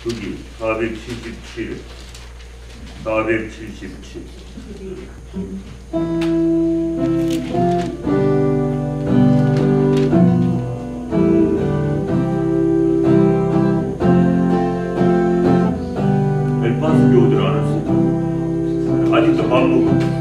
거기 477. 477. 엘파스 교우들 안 왔어요. 아직도 밥 먹고.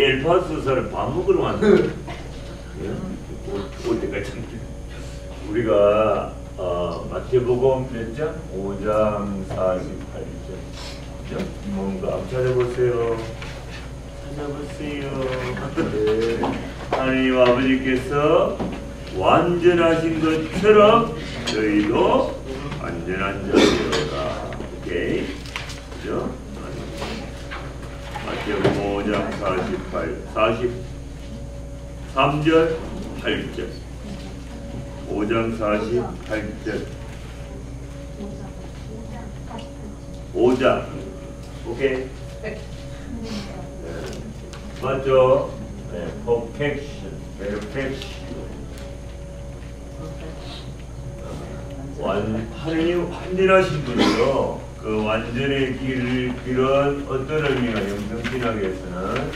엘파스 사람 밥 먹으러 왔는데 올 때까지 우리가 마태복음 몇 장? 5장 48절 뭔가 한번 찾아보세요. 네. 하나님 아버지께서 완전하신 것처럼 저희도 완전한 자되어라. 오케이? 그죠? 마태복음 5장 43절 8절 5장 48절 5장 오케이? 네. 맞죠? 네. perfection 하나님 완전하신 분이요. 그 완전의 길은 어떤 의미가 영성신학에서는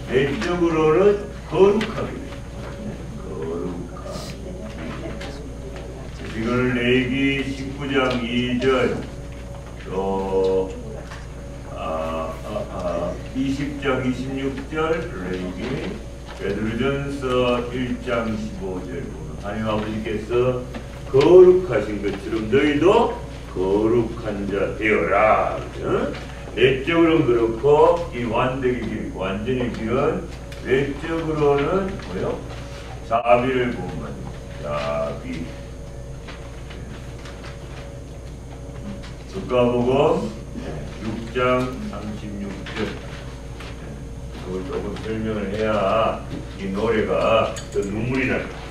내적으로는 거룩하게 됩니다. 이거는 레위기 19장 2절 또 20장 26절 레위기 베드로전서 1장 15절 하나님 아버지께서 거룩하신 것처럼 너희도 거룩한 자 되어라. 내적으로는 그렇고 이 완전히 길은 외적으로는 뭐요? 자비를 보면 자비. 누가복음 6장 36절. 그걸 조금 설명을 해야 이 노래가 더 눈물이 날 거예요.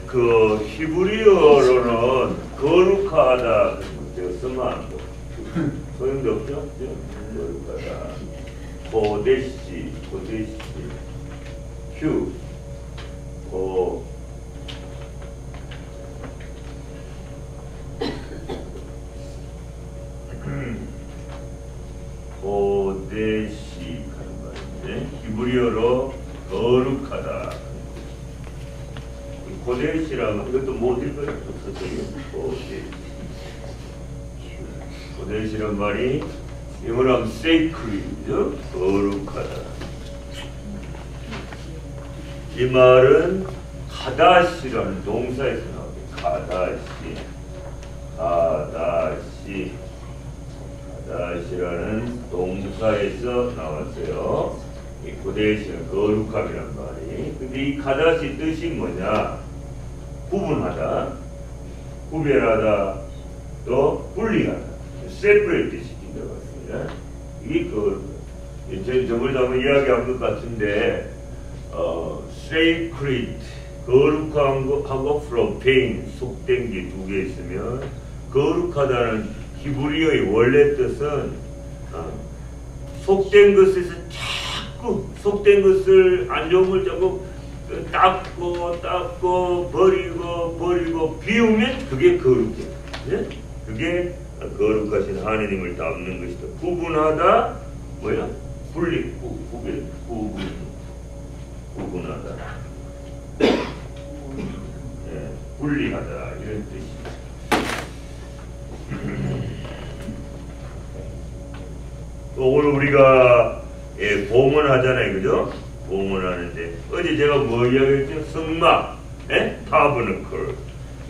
그 히브리어로는 거룩하다 쓰면 안 돼. 소용도 없죠? 거룩하다. 고데시, 휴, 고데시 하는 말인데 히브리어로 거룩하다. 고데시라는 이것도 못 읽어요. 고데시란 말이 영어로 하면 sacred죠? 거룩하다. 이 말은 가다시라는 동사에서 나옵니다. 가다시라는 동사에서 나왔어요. 이 고데시는 거룩함이란 말이. 근데 이 가다시 뜻이 뭐냐? 구분하다, 구별하다, 또 분리하다, separate 시킨다고 합니다. 이게 저번에 한번 이야기한 것 같은데, sacred, 거룩한 거하고 profane, 속된 게 두 개 있으면, 거룩하다는 히브리어의 원래 뜻은, 속된 것에서 자꾸, 속된 것을, 안 좋은 걸 자꾸 닦고 버리고 비우면 그게 거룩해요. 네? 그게 거룩하신 하느님을 닮는 것이다. 구분하다 뭐야? 구분하다. 네, 분리하다 이런 뜻이죠. 오늘 우리가 봉헌하잖아요, 그죠? 봉헌하는데 어제 제가 뭐 이야기했죠? 성막, 타버너클.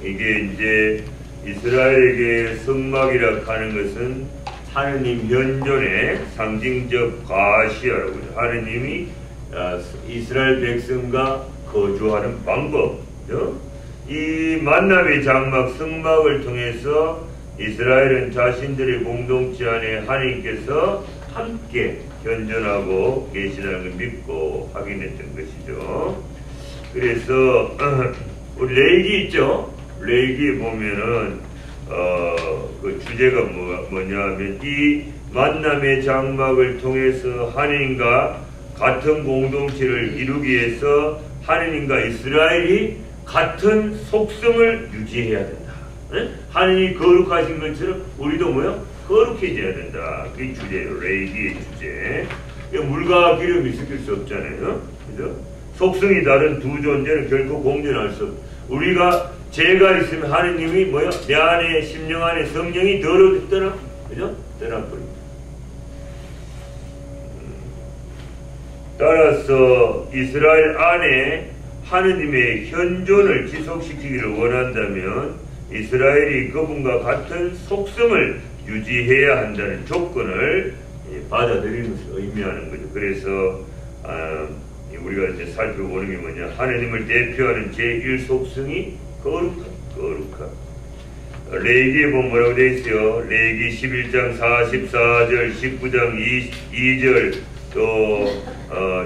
이게 이제 이스라엘에게 성막이라 하는 것은 하느님 현존의 상징적 가시라고 해요. 하느님이 이스라엘 백성과 거주하는 방법이죠. 이 만남의 장막 성막을 통해서 이스라엘은 자신들의 공동체 안에 하느님께서 함께 현존하고 계시다는 걸 믿고 확인했던 것이죠. 그래서 우리 레위기 있죠? 레위기에 보면은 그 주제가 뭐냐면 이 만남의 장막을 통해서 하느님과 같은 공동체를 이루기 위해서 하느님과 이스라엘이 같은 속성을 유지해야 된다. 하느님이 거룩하신 것처럼 우리도 거룩해져야 된다. 그게 주제예요. 레위기의 주제. 물과 기름이 섞일 수 없잖아요. 그죠? 속성이 다른 두 존재는 결코 공존할 수 없다. 우리가 죄가 있으면 하느님이 내 안에 심령 안에 성령이 더러워졌더라. 그죠? 떠나버립니다. 따라서 이스라엘 안에 하느님의 현존을 지속시키기를 원한다면 이스라엘이 그분과 같은 속성을 유지해야 한다는 조건을 받아들이는 것을 의미하는 거죠. 그래서 우리가 이제 살펴보는 게 뭐냐? 하느님을 대표하는 제1속성이 거룩함. 레위기에 보면 뭐라고 되어 있어요? 레위기 11장 44절, 19장 2절, 또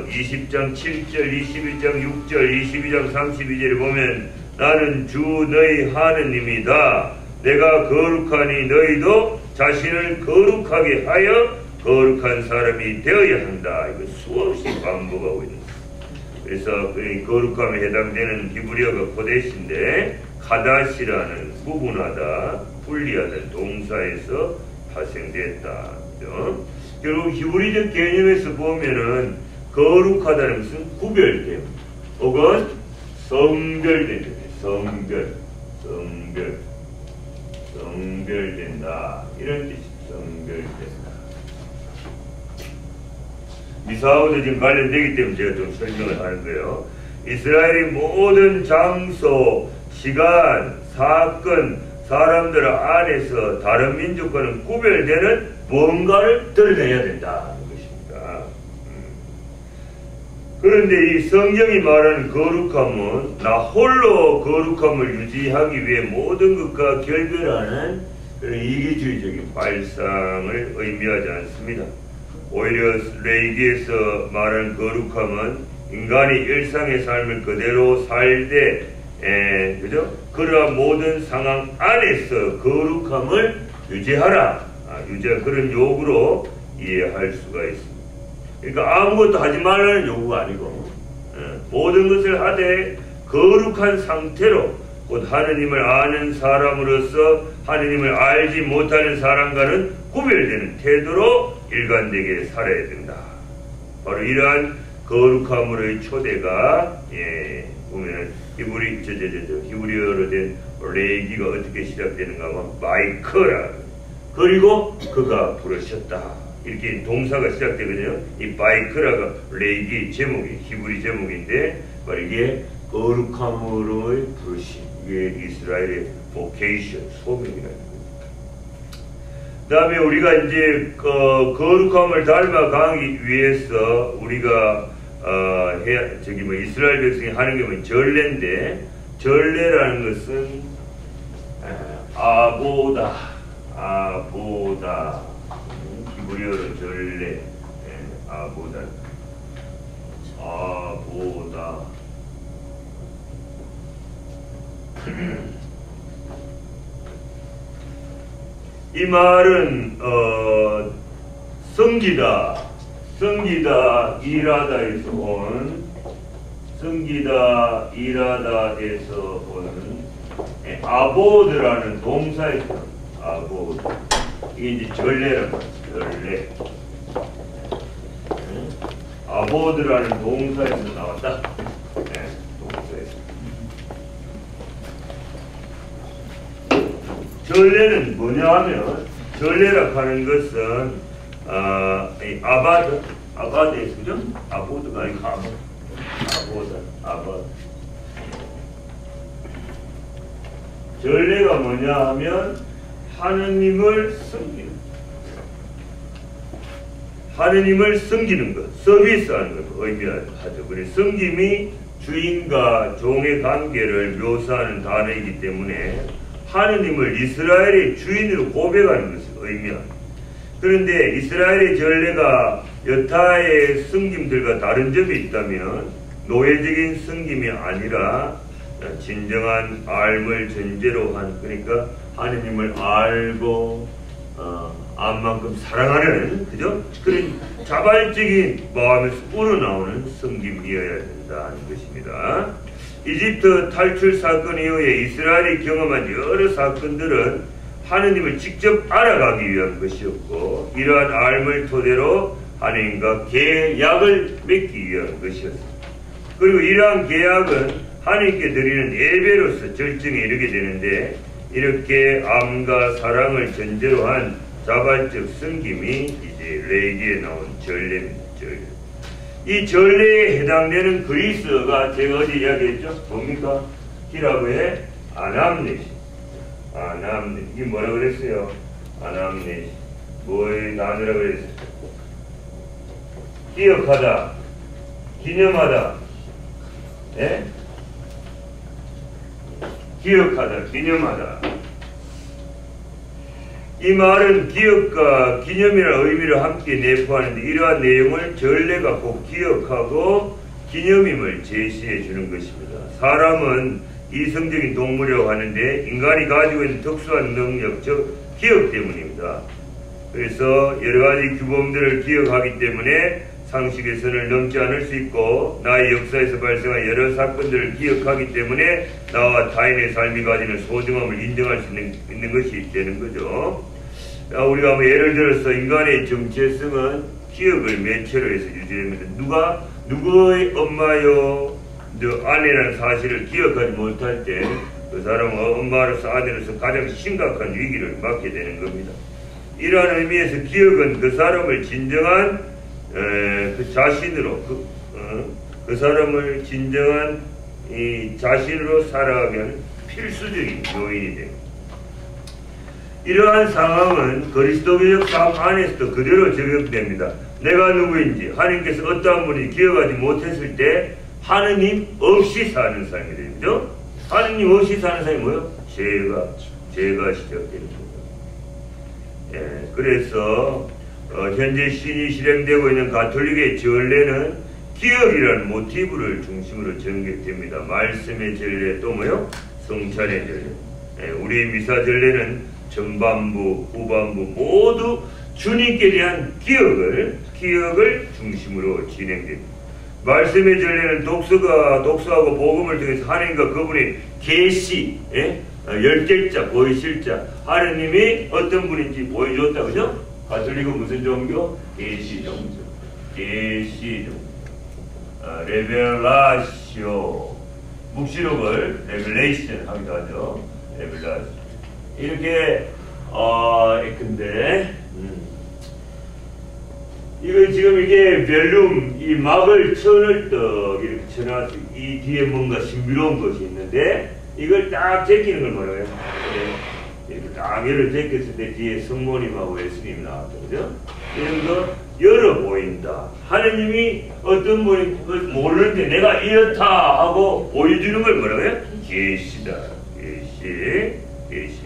20장 7절, 21장 6절, 22장 32절에 보면 나는 주 너희 하느님이다. 내가 거룩하니 너희도 자신을 거룩하게 하여 거룩한 사람이 되어야 한다. 이거 수없이 반복하고 있는 거예요. 그래서 거룩함에 해당되는 히브리어가 고데시인데 가다시라는 구분하다, 분리하다 동사에서 파생됐다. 그렇죠? 결국 히브리적 개념에서 보면은 거룩하다는 것은 구별됨, 혹은 성별된 성별된다 이런 뜻이 성별된다. 미사하고도 지금 관련되기 때문에 제가 좀 설명을 하는 거예요. 이스라엘의 모든 장소, 시간, 사건, 사람들 안에서 다른 민족과는 구별되는 뭔가를 드러내야 된다는 것입니다. 그런데 이 성경이 말하는 거룩함은 나 홀로 거룩함을 유지하기 위해 모든 것과 결별하는 그런 이기주의적인 발상을 의미하지 않습니다. 오히려 레위기에서 말하는 거룩함은 인간이 일상의 삶을 그대로 살되 그죠? 그러한 모든 상황 안에서 거룩함을 유지하라. 그런 요구로 이해할 수가 있습니다. 그러니까 아무것도 하지 말라는 요구가 아니고 모든 것을 하되 거룩한 상태로 곧 하느님을 아는 사람으로서 하느님을 알지 못하는 사람과는 구별되는 태도로 일관되게 살아야 된다. 바로 이러한 거룩함으로의 초대가 보면 히브리어로 된 레위기가 어떻게 시작되는가 하면 바이커라 그리고 그가 부르셨다 이렇게 동사가 시작되거든요. 이 바이커라가 레위기 제목이 히브리 제목인데 바로 이게 거룩함으로의 부르심, 이게 이스라엘의 보케이션 소명이라는 거예요. 그 다음에 우리가 이제 거룩함을 닮아가기 위해서 우리가 이스라엘 백성이 하는 게 뭐 전례인데, 전례라는 것은 아보다 히브리어로 전례, 아보다 이 말은 성기다 일하다에서 온 아보드라는 동사에서 아보드 이게 이제 전례라는 거죠. 전례 아보드라는 동사에서 나왔다. 동사에서 전례는 뭐냐 하면 전례라 하는 것은 아바드에서 그죠? 아보드가 아니고 아바드 전례가 뭐냐 하면 하느님을 섬기는 것, 서비스하는 것을 의미하죠. 그래서 섬김이 주인과 종의 관계를 묘사하는 단어이기 때문에 하느님을 이스라엘의 주인으로 고백하는 것을 의미합니다. 그런데 이스라엘의 전례가 여타의 섬김들과 다른 점이 있다면 노예적인 섬김이 아니라 진정한 알을 전제로 한, 그러니까 하느님을 알고 암만큼 사랑하는 그죠? 그런 자발적인 마음에서 우러나오는 섬김이어야 된다는 것입니다. 이집트 탈출 사건 이후에 이스라엘이 경험한 여러 사건들은 하느님을 직접 알아가기 위한 것이었고 이러한 알을 토대로 하느님과 계약을 맺기 위한 것이었습니다. 그리고 이러한 계약은 하느님께 드리는 예배로서 절정에 이르게 되는데 이렇게 암과 사랑을 전제로 한 자발적 섬김이 이제 레위기에 나온 전례입니다. 이 전례에 해당되는 그리스어가 제가 어제 이야기했죠? 뭡니까? 히라브의 아남네시. 이게 뭐라 그랬어요? 아남네시. 뭐의 단어라 그랬어요? 기억하다, 기념하다. 예? 기억하다, 기념하다. 이 말은 기억과 기념이라는 의미를 함께 내포하는데 이러한 내용을 전례가 꼭 기억하고 기념임을 제시해 주는 것입니다. 사람은 이성적인 동물이라고 하는데 인간이 가지고 있는 특수한 능력, 즉 기억 때문입니다. 그래서 여러가지 규범들을 기억하기 때문에 상식의 선을 넘지 않을 수 있고 나의 역사에서 발생한 여러 사건들을 기억하기 때문에 나와 타인의 삶이 가지는 소중함을 인정할 수 있는 것이 되는 거죠. 우리가 뭐 예를 들어서 인간의 정체성은 기억을 매체로 해서 유지됩니다. 누구의 엄마요? 아내라는 사실을 기억하지 못할 때 그 사람은 엄마로서 아내로서 가장 심각한 위기를 맞게 되는 겁니다. 이러한 의미에서 기억은 그 사람을 진정한 그 자신으로 그 사람을 진정한 이 자신으로 살아가게 하는 필수적인 요인이 됩니다. 이러한 상황은 그리스도교적 삶 안에서도 그대로 적용됩니다. 내가 누구인지 하나님께서 어떠한 분인지 기억하지 못했을 때 하느님 없이 사는 삶이 되죠. 하느님 없이 사는 삶이 뭐예요? 죄가 시작되는 겁니다. 예, 그래서 현재 신이 실행되고 있는 가톨릭의 전례는 기억이라는 모티브를 중심으로 전개됩니다. 말씀의 전례 또 뭐요? 성찬의 전례. 예, 우리 미사 전례는 전반부, 후반부 모두 주님께 대한 기억을 중심으로 진행됩니다. 말씀의 전례는 독서하고 복음을 통해서 하나님과 그분의 계시, 열계자, 보이실자, 하나님이 어떤 분인지 보여줬다, 그죠? 가톨릭은 무슨 종교? 계시 종교. 계시 종교. 레벨라시오. 묵시록을 레벨레이션 하기도 하죠. 레벨라시오. 이렇게, 근데, 이거 지금 이게 벨룸, 이 막을 천을 떡 이렇게 쳐놔서 이 뒤에 뭔가 신비로운 것이 있는데 이걸 딱 제끼는 걸 뭐라고 해요? 이렇게 딱 열을 제꼈을 때 뒤에 성모님하고 예수님이 나왔죠. 그죠? 이런 거 열어 보인다. 하느님이 어떤 분인지 모르는데 내가 이렇다 하고 보여주는 걸 뭐라고 해요? 계시다. 계시.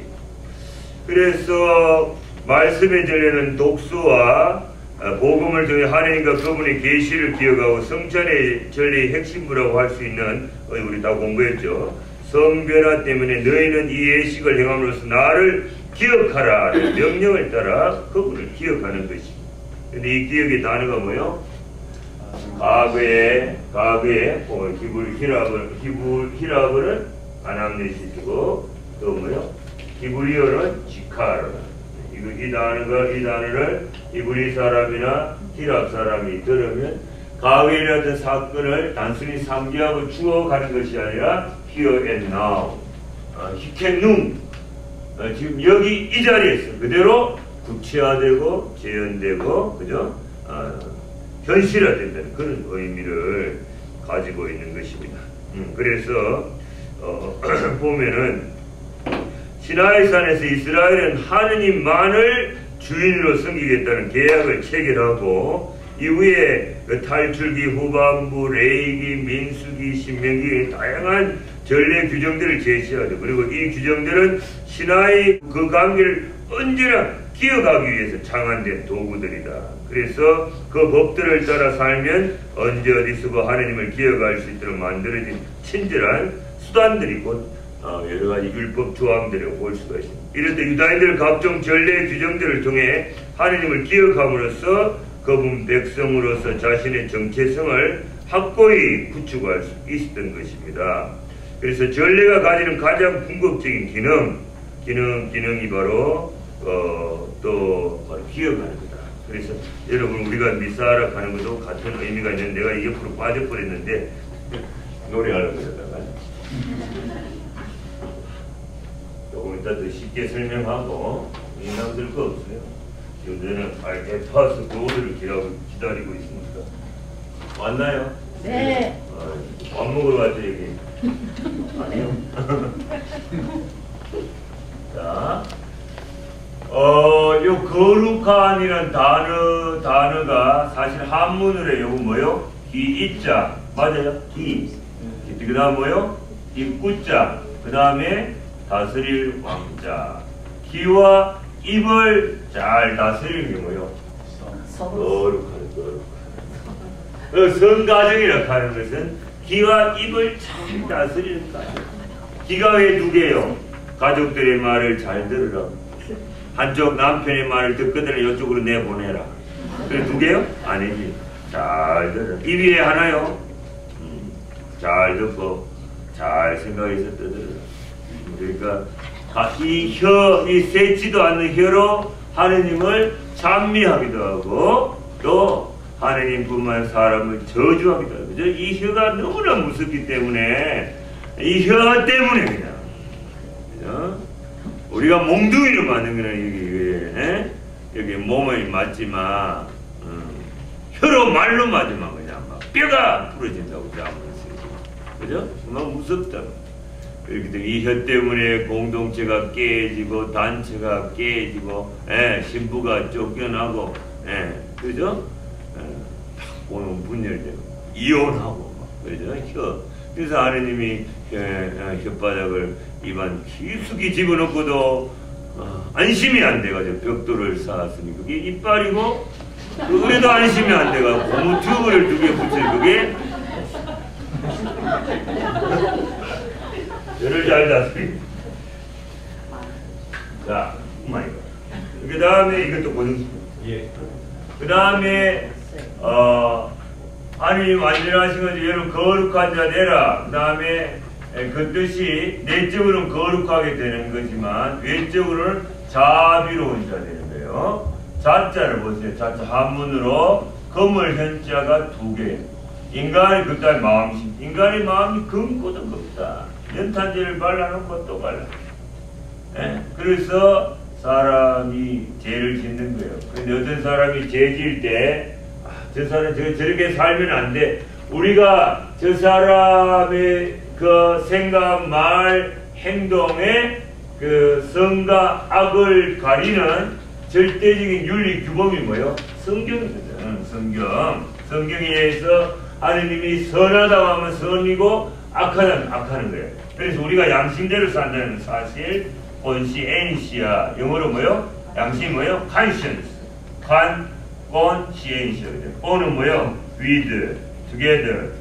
그래서 말씀의 전례는 독서와 복음을 통해 하나님과 그분의 계시를 기억하고 성찬의 전례의 핵심부라고 할 수 있는 우리 다 공부했죠. 성변화 때문에 너희는 이 예식을 행함으로써 나를 기억하라는 명령을 따라 그분을 기억하는 것입니다. 근데 이 기억의 단어가 뭐예요? 과거에 히브리어는 아남네시스고 또 뭐예요? 히브리어는 지카르. 이 단어를 이브리 사람이나 히랍 사람이 들으면 과거의 어떤 사건을 단순히 상기하고 추억하는 것이 아니라 here and now, 히켄눔, 지금 여기 이 자리에서 그대로 구체화되고 재현되고 그죠? 현실화된다는 그런 의미를 가지고 있는 것입니다. 그래서 보면은 시나이 산에서 이스라엘은 하느님만을 주인으로 섬기겠다는 계약을 체결하고 이후에 그 탈출기, 후반부, 레위기, 민수기, 신명기 다양한 전례 규정들을 제시하죠. 그리고 이 규정들은 시나이 그 관계를 언제나 기억하기 위해서 창안된 도구들이다. 그래서 그 법들을 따라 살면 언제 어디서도 하느님을 기억할 수 있도록 만들어진 친절한 수단들이 곧 여러 가지 율법 조항들을 볼 수가 있습니다. 이럴 때 유다인들은 각종 전례 규정들을 통해 하느님을 기억함으로써 그분 백성으로서 자신의 정체성을 확고히 구축할 수 있었던 것입니다. 그래서 전례가 가지는 가장 궁극적인 기능이 바로 바로 기억하는 거다. 그래서 여러분 우리가 미사하러 가는 것도 같은 의미가 있는데 내가 옆으로 빠져버렸는데 노래하려고 그러다가 조금 이따 더 쉽게 설명하고 인상될 거 없어요. 지금 저는 알게파스 고우들을 기다리고 있습니다. 왔나요? 네. 밥 먹으러 왔죠 여기? 아니요. 자, 요 거룩한이란 단어가 사실 한문으로 해. 요거 뭐요? 기입자 맞아요? 기. 그 다음 뭐요? 입구자. 그 다음에 다스릴 왕자. 기와 입을 잘 다스리는 게 뭐요? 거룩한. 성가정이라고 하는 것은 기와 입을 잘 다스리는 가정. 기가 왜 두 개요? 가족들의 말을 잘 들으라. 한쪽 남편의 말을 듣거든 이쪽으로 내보내라. 그래 두 개요? 아니지. 잘 들으라. 입이 왜 하나요? 잘 듣고 잘 생각해서 떠들어라. 그러니까 이 세지도 않는 혀로 하느님을 찬미하기도 하고 또 하느님뿐만 사람을 저주하기도 하고, 그죠? 이 혀가 너무나 무섭기 때문에, 이 혀 때문에 그냥, 그죠? 우리가 몽둥이로 맞는 거는 여기 몸에 맞지만, 혀로 말로 맞으면 그냥 막 뼈가 부러진다고 자문했어요. 그죠? 정말 무섭다고. 그렇기 때문에 이 혀 때문에 공동체가 깨지고, 단체가 깨지고, 신부가 쫓겨나고, 그죠? 오늘 분열되고, 이혼하고, 그죠? 혀. 그래서 하느님이 혓바닥을 입안 깊숙이 집어넣고도 안심이 안 돼가지고 벽돌을 쌓았으니 그게 이빨이고, 그래도 안심이 안 돼가지고 고무 튜브를 2개 붙여, 그게 저를 잘 잤습니다. 자, 그 다음에 이것도 고정시킵니다. 예. 그 다음에 하느님 완전하신 것이 여러분 거룩한 자 되라. 그 다음에 그 뜻이 내적으로는 거룩하게 되는 거지만 외적으로는 자비로운 자 되는 거예요. 자자를 보세요. 자자 한문으로 검을 현자가 2개. 인간의 그따위 마음심. 인간의 마음이 검고도 검다. 연탄재를 발라놓고 또 발라. 그래서 사람이 죄를 짓는 거예요. 근데 어떤 사람이 죄 지을 때, 저 사람 저렇게 살면 안 돼. 우리가 저 사람의 그 생각, 말, 행동에 그 선과 악을 가리는 절대적인 윤리 규범이 뭐예요? 성경이거든. 성경에 의해서 하느님이 선하다고 하면 선이고 악하다면 악하는 거예요. 그래서 우리가 양심대로 산다는 사실, conscientia, 영어로 뭐요? 양심이 뭐요? conscience, conscientia. O는 뭐요? with, together.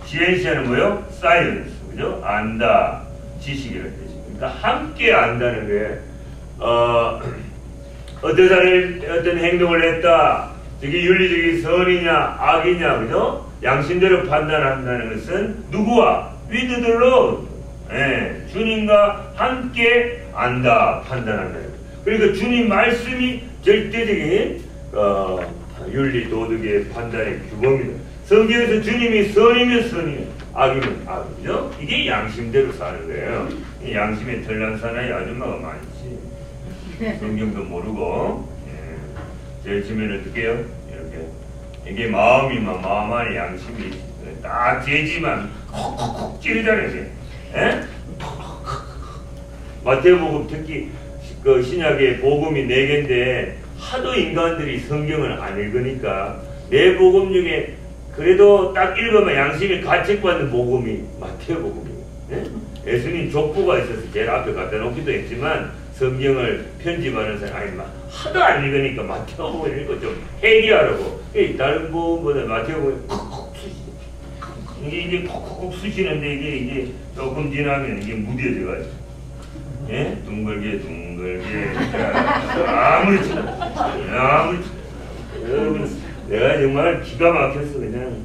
scientia는 뭐요? science, 그죠? 안다, 지식이라는 뜻이죠. 그러니까 함께 안다는 게 어떤 사람이 어떤 행동을 했다. 저게 윤리적인 선이냐 악이냐, 그죠? 양심대로 판단한다는 것은 누구와? with the Lord. 주님과 함께 안다, 판단한다. 그러니까 주님 말씀이 절대적인 윤리, 도덕의 판단의 규범입니다. 성경에서 주님이 선이면 선이에요, 악이면 악이죠. 이게 양심대로 사는 거예요. 양심에 털난 사나이 아줌마가 많지. 성경도 모르고. 제일 처음에는 어떻게 해요? 이렇게. 이게 마음이면 마음 안에 양심이 딱 죄지만 콕콕콕 찌르잖아요. 마태복음 특히 그 신약의 복음이 4개인데 하도 인간들이 성경을 안 읽으니까 4복음 중에 그래도 딱 읽으면 양심이 가책받는 복음이 마태복음이에요. 예수님 족보가 있어서 제일 앞에 갖다 놓기도 했지만 성경을 편집하는 사람 아니 하도 안 읽으니까 마태복음을 읽고 좀 해결하라고. 다른 복음보다 마태복음이 콕콕 쑤시죠. 이게 콕콕 쑤시는데 이게 조금 지나면 이게 무뎌져가지고. 둥글게 아무렇지 여러분, 내가 정말 기가 막혔어. 그냥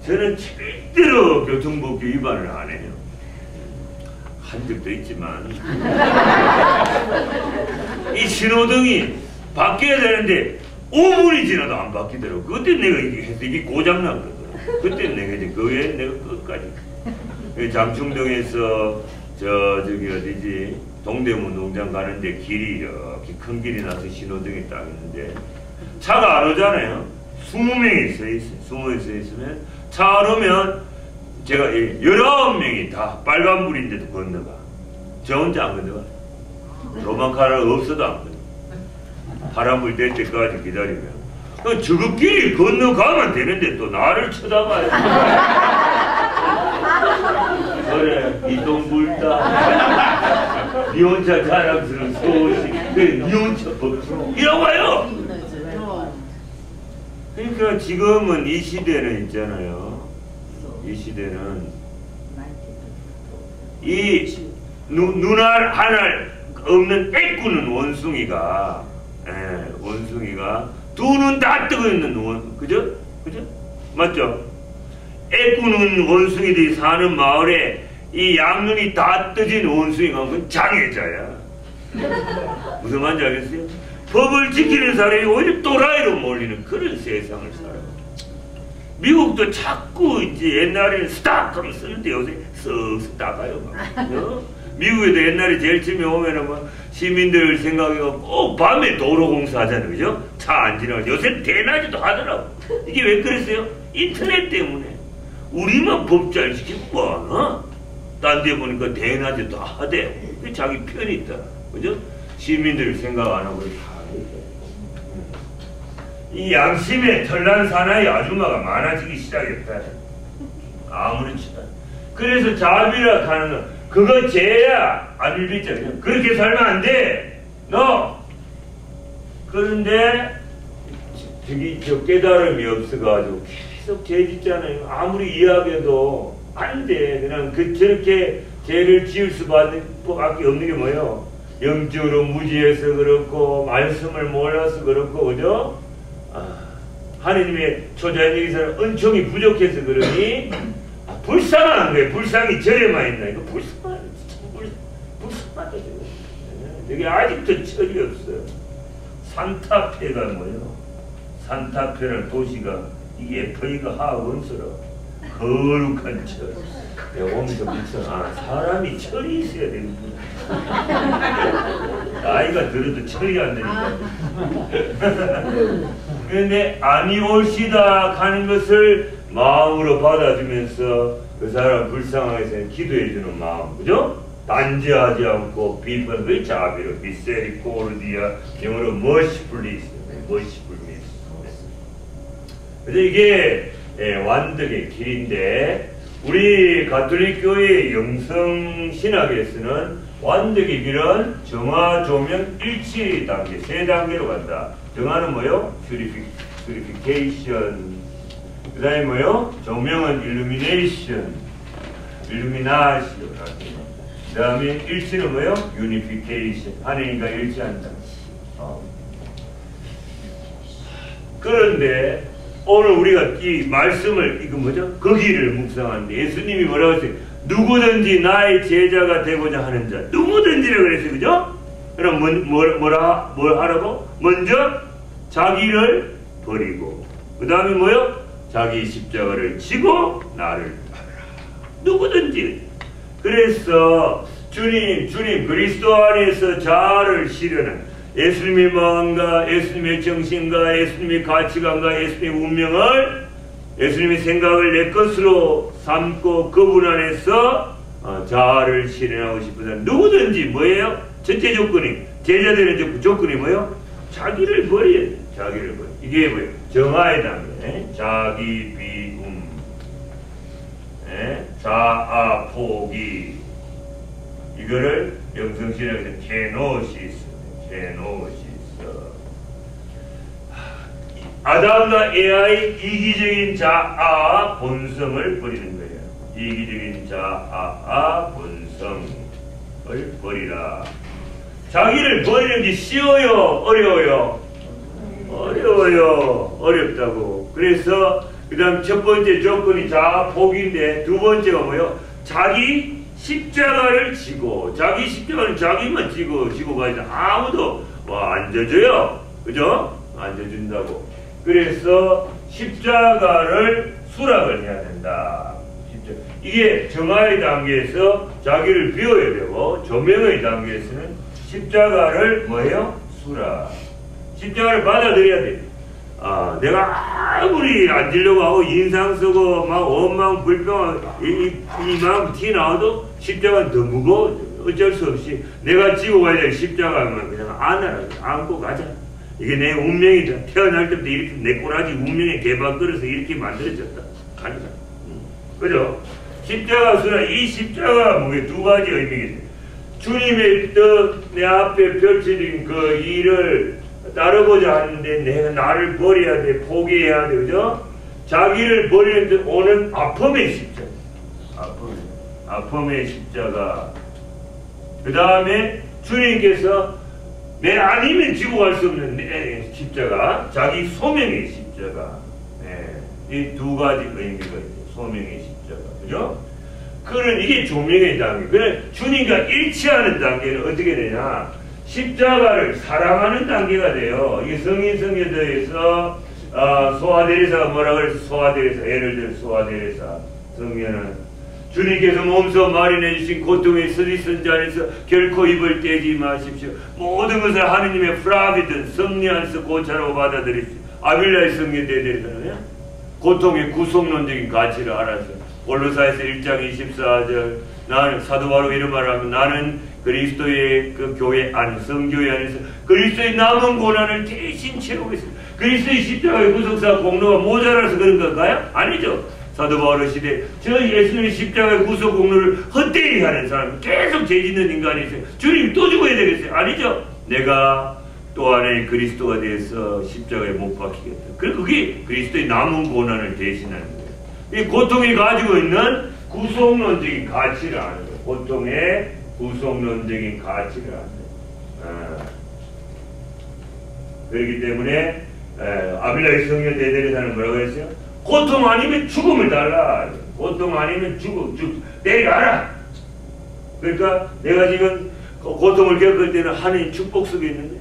저는 절대로 교통법규 위반을 안 해요. 한 적도 있지만 이 신호등이 바뀌어야 되는데 5분이 지나도 안 바뀌더라고. 그때 내가 이게 고장났거든. 그때 내가 이제 그 외에 내가 끝까지 장충동에서 저기 어디지 동대문 농장 가는데 길이 이렇게 큰 길이 나서 신호등이 딱 있는데 차가 안 오잖아요. 20명이 서 있어요. 20명이 서 있으면 차 안 오면 제가 19명이 다 빨간불인데도 건너가. 저 혼자 안 건너가. 도망가라 없어도 안 건너가. 파란불 될 때까지 기다리면 저것끼리 건너가면 되는데 또 나를 쳐다봐요. 그래, 이동불다. 니 혼자 자랑스러운 소식. 그래, 니 혼자 이러고 와요. 그러니까 지금은 이 시대는 있잖아요. 이 시대는 이 눈알 하나 없는 애꾸는 원숭이가 원숭이가 두 눈 다 뜨고 있는 그죠? 맞죠? 애꾸는 원숭이들이 사는 마을에 이 양눈이 다 떠진 원숭이가 그 장애자야. 무슨 말인지 알겠어요? 법을 지키는 사람이 오히려 또라이로 몰리는 그런 세상을 살아요. 미국도 자꾸 이제 옛날에는 스탁 하면 쓰는데 요새 쓱쓱 나가요. 미국에도 옛날에 제일 처음에 오면은 뭐 시민들 생각해서 꼭 밤에 도로 공사하잖아요. 그죠? 차 안 지나가고. 요새 대낮에도 하더라고. 이게 왜 그랬어요? 인터넷 때문에. 우리만 법 잘 지키고 뭐하나? 딴 데 보니까 대낮에 다 하대. 그게 자기 편이 있다. 그죠? 시민들 생각 안 하고 다 하니까. 이 양심의 털난 사나이 아줌마가 많아지기 시작했다. 아무렇지도 않아. 그래서 자비라 하는 건 그거 죄야. 안 일비잖아. 그렇게 살면 안 돼. 너. 그런데 저기 저 깨달음이 없어가지고 계속 죄 짓잖아요. 아무리 이야기해도 안 돼. 그냥 저렇게 죄를 지을 수밖에 없는 게 뭐예요? 영적으로 무지해서 그렇고 말씀을 몰라서 그렇고 그죠? 하느님의 초자연적인 은총이 부족해서 그러니 불쌍한 거예요. 불쌍히 절에만 있나. 이거 불쌍하다. 여기 아직도 철이 없어요. 산타페가 뭐예요? 산타페라는 도시가 이게 FA가 하학 원서로 거룩한 철. 내가 보면서 무슨 사람이 철이 있어야 되는구나. 나이가 들어도 철이 안 되니까. 그런데 아니 올시다 하는 것을 마음으로 받아주면서 그 사람 불쌍하게 해서 기도해주는 마음, 그죠? 단죄하지 않고 비판, 그 자비로 미세리코르디아, 영어로 mercifulness. 그래서 이게 완덕의 길인데 우리 가톨릭 교회 영성 신학에서는 완덕의 길은 정화, 조명, 일치 단계, 세 단계로 간다. 정화는 뭐요? 퓨리피케이션. 그 다음에 뭐요? 조명은 일루미네이션. 그 다음에 일치는 뭐요? 유니피케이션. 하나님과 일치한다. 그런데 오늘 우리가 이 말씀을 이거 뭐죠? 그 길을 묵상하는데 예수님이 뭐라고 했어요? 누구든지 나의 제자가 되고자 하는 자, 누구든지라고 그랬어요, 그죠? 그럼 뭘 하라고? 먼저 자기를 버리고, 그 다음에 뭐요? 자기 십자가를 지고 나를 따르라. 누구든지. 그래서 주님 그리스도 안에서 자아를 실현한 예수님의 마음과 예수님의 정신과 예수님의 가치관과 예수님의 운명을 예수님의 생각을 내 것으로 삼고 그분 안에서 자아를 실현하고 싶은 사람 누구든지 뭐예요? 첫째 조건이 제자되는 조건이 뭐예요? 자기를 버려야 돼. 자기를 버려. 이게 뭐예요? 정화의 단계. 자기 비움, 자아 포기. 이거를 영성신학에서 케노시스. 아담과 에아의 이기적인 자아 본성을 버리는 거예요. 이기적인 자아 본성을 버리라. 자기를 버리는 게 쉬워요? 어려워요? 어려워요. 어렵다고. 그래서 그 다음 첫 번째 조건이 자아 포기인데 두 번째가 뭐예요? 자기 십자가를 지고. 자기 십자가는 자기만 지고 가야지 아무도 안 져줘요. 그죠? 안 져준다고. 그래서 십자가를 수락을 해야 된다. 이게 정화의 단계에서 자기를 비워야 되고 조명의 단계에서는 십자가를 뭐예요? 수락. 십자가를 받아들여야 돼. 내가 아무리 안 지려고 하고 인상 쓰고 막 원망 불평 이 마음 티 나와도 십자가는 더 무거워. 어쩔 수 없이 내가 지고 가야 될 십자가만 그냥 안고 가자. 이게 내 운명이다. 태어날 때부터 이렇게 내 꼬라지 운명의 개박그릇에서 이렇게 만들어졌다. 가자. 그죠? 십자가 수락. 이 십자가가 뭐게 두 가지 의미가 있어요. 주님의 뜻 내 앞에 펼쳐진 그 일을 따르고자 하는데 내가 나를 버려야 돼. 포기해야 돼. 그죠? 자기를 버리는데 오는 아픔의 십자가. 아픔의 십자가. 그 다음에 주님께서 내 아니면 지고 갈 수 없는 내 십자가. 자기 소명의 십자가. 이 두 가지 의미가 있어요. 소명의 십자가. 그죠? 그는 이게 조명의 단계. 그래 주님과 일치하는 단계는 어떻게 되냐? 십자가를 사랑하는 단계가 돼요. 이게 성인 성녀도에서 소아데레사가 뭐라 그래서 소아데레사, 예를 들어 소아데레사 성녀는 주님께서 몸소 마련해 주신 고통의 서리선자 안에서 결코 입을 떼지 마십시오. 모든 것을 하느님의 프라비든 성리 안에서 고차라고 받아들이십시오. 아빌라의 성녀 대대잖아요. 고통의 구속론적인 가치를 알아서 골로새서 1장 24절 나는 사도 바로 이런 말을 하면 나는 그리스도의 그 교회 안 성교회 안에서 그리스도의 남은 고난을 대신 채우고 있습니다. 그리스도의 십자가의 구속사 공로가 모자라서 그런 건가요? 아니죠. 사도 바울의 시대에 저 예수님의 십자가의 구속 공로를 헛되이 하는 사람, 계속 죄짓는 인간이 있어요. 주님 또 죽어야 되겠어요? 아니죠. 내가 또 하나의 그리스도가 돼서 십자가에 못 박히겠다. 그게 그리스도의 남은 고난을 대신하는 거예요. 이 고통이 가지고 있는 구속론적인 가치를 아는 거예요. 고통의 구속론적인 가치를 아는 거예요. 그렇기 때문에 아빌라의 성녀 대대리사는 뭐라고 했어요? 고통 아니면 죽음을 달라. 고통 아니면 죽음 내려가라. 그러니까 내가 지금 고통을 겪을 때는 하나님 축복 속에 있는데,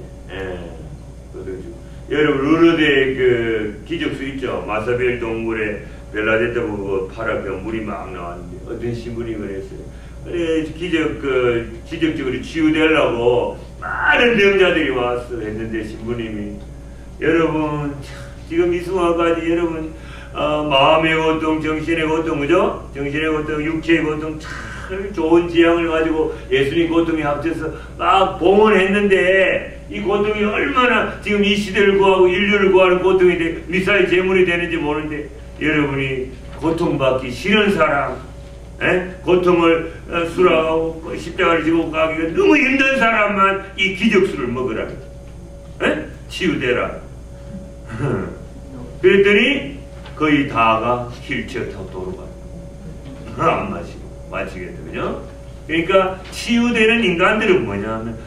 여러분 루르드의 그 기적수 있죠. 마사벨 동굴에 벨라데타 보고 팔 앞에 물이 막 나왔는데 어떤 신부님이 그랬어요. 기적적으로 치유되려고 많은 병자들이 왔어 했는데 신부님이 여러분 지금 이 순간까지 여러분 마음의 고통, 정신의 고통, 그죠? 정신의 고통, 육체의 고통, 참 좋은 지향을 가지고 예수님 고통에 합쳐서 막 봉헌했는데 이 고통이 얼마나 지금 이 시대를 구하고 인류를 구하는 고통이 돼 미사의 제물이 되는지 모르는데 여러분이 고통받기 싫은 사람, 고통을 수라하고 십자가를 지고 가기가 너무 힘든 사람만 이 기적수를 먹으라. 치유되라. 그랬더니 거의 다가 휠체어 타고 도로가 안 마시겠다. 그죠? 그러니까 치유되는 인간들은 뭐냐면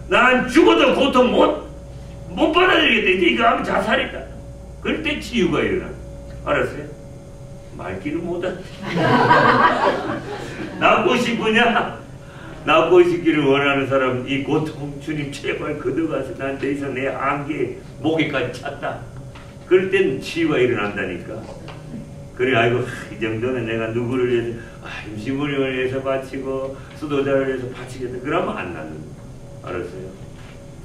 난 죽어도 고통 못 받아들이겠다. 이제 이거 하면 자살이다. 그럴 때 치유가 일어나. 알았어요? 말귀를 못하네. 낫고 싶으냐? 낫고 싶기를 원하는 사람은 이 고통 주님 제발 걷어가서 난 더 이상 내 한계 목에까지 찼다. 그럴 땐 치유가 일어난다니까. 그래 아이고 이 정도는 내가 누구를 위해서 임시부림을 위해서 바치고 수도자를 위해서 바치겠다. 그러면 안 낫는 거야. 알았어요?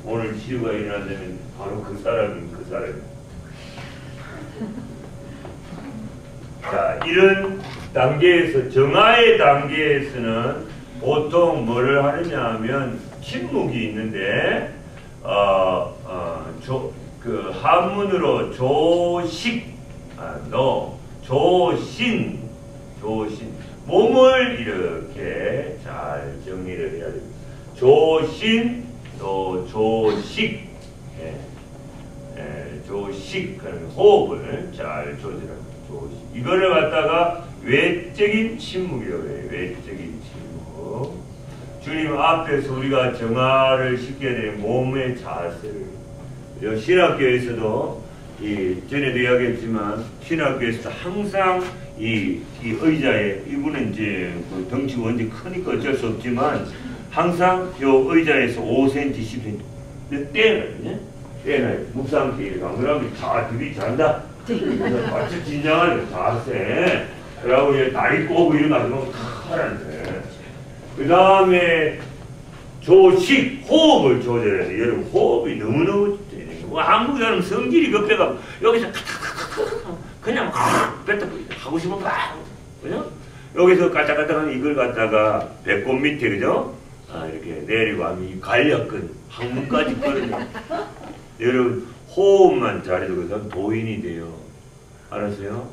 오늘 치유가 일어난다면 바로 그 사람이. 자, 이런 단계에서 정화의 단계에서는 보통 뭐를 하느냐 하면 침묵이 있는데 그 한문으로 조신 몸을 이렇게 잘 정리를 해야 됩니다. 조신 또 조식 조식 그러면 호흡을 잘 조절합니다. 조식 이거를 갖다가 외적인 침묵이라고 해요. 외적인 침묵. 주님 앞에서 우리가 정화를 시켜야 되는 몸의 자세를 신학교에서도 전에도 이야기했지만 신학교에서도 항상 이 의자에 이분은 이제 그 덩치가 완전 크니까 어쩔 수 없지만 항상 요 의자에서 5cm, 10cm 떼놔요. 묵상기 이렇게 안 그러면 다 들이 잔다. 마치 긴장하는 자세. 그러고 이제 다리 꼬고 이런 거 하면 하라는데. 그 다음에 조식 호흡을 조절해야 돼. 여러분 호흡이 너무너무 한국 사람 성질이 급해가 여기서 그냥 뱉다 하고 싶으면 그죠? 여기서 까딱까딱한 이걸 갖다가 배꼽 밑에 그죠? 이렇게 내리고 하면 이 관략근 항문까지 끌어내. 여러분 호흡만 잘해도 도인이 돼요. 알았어요?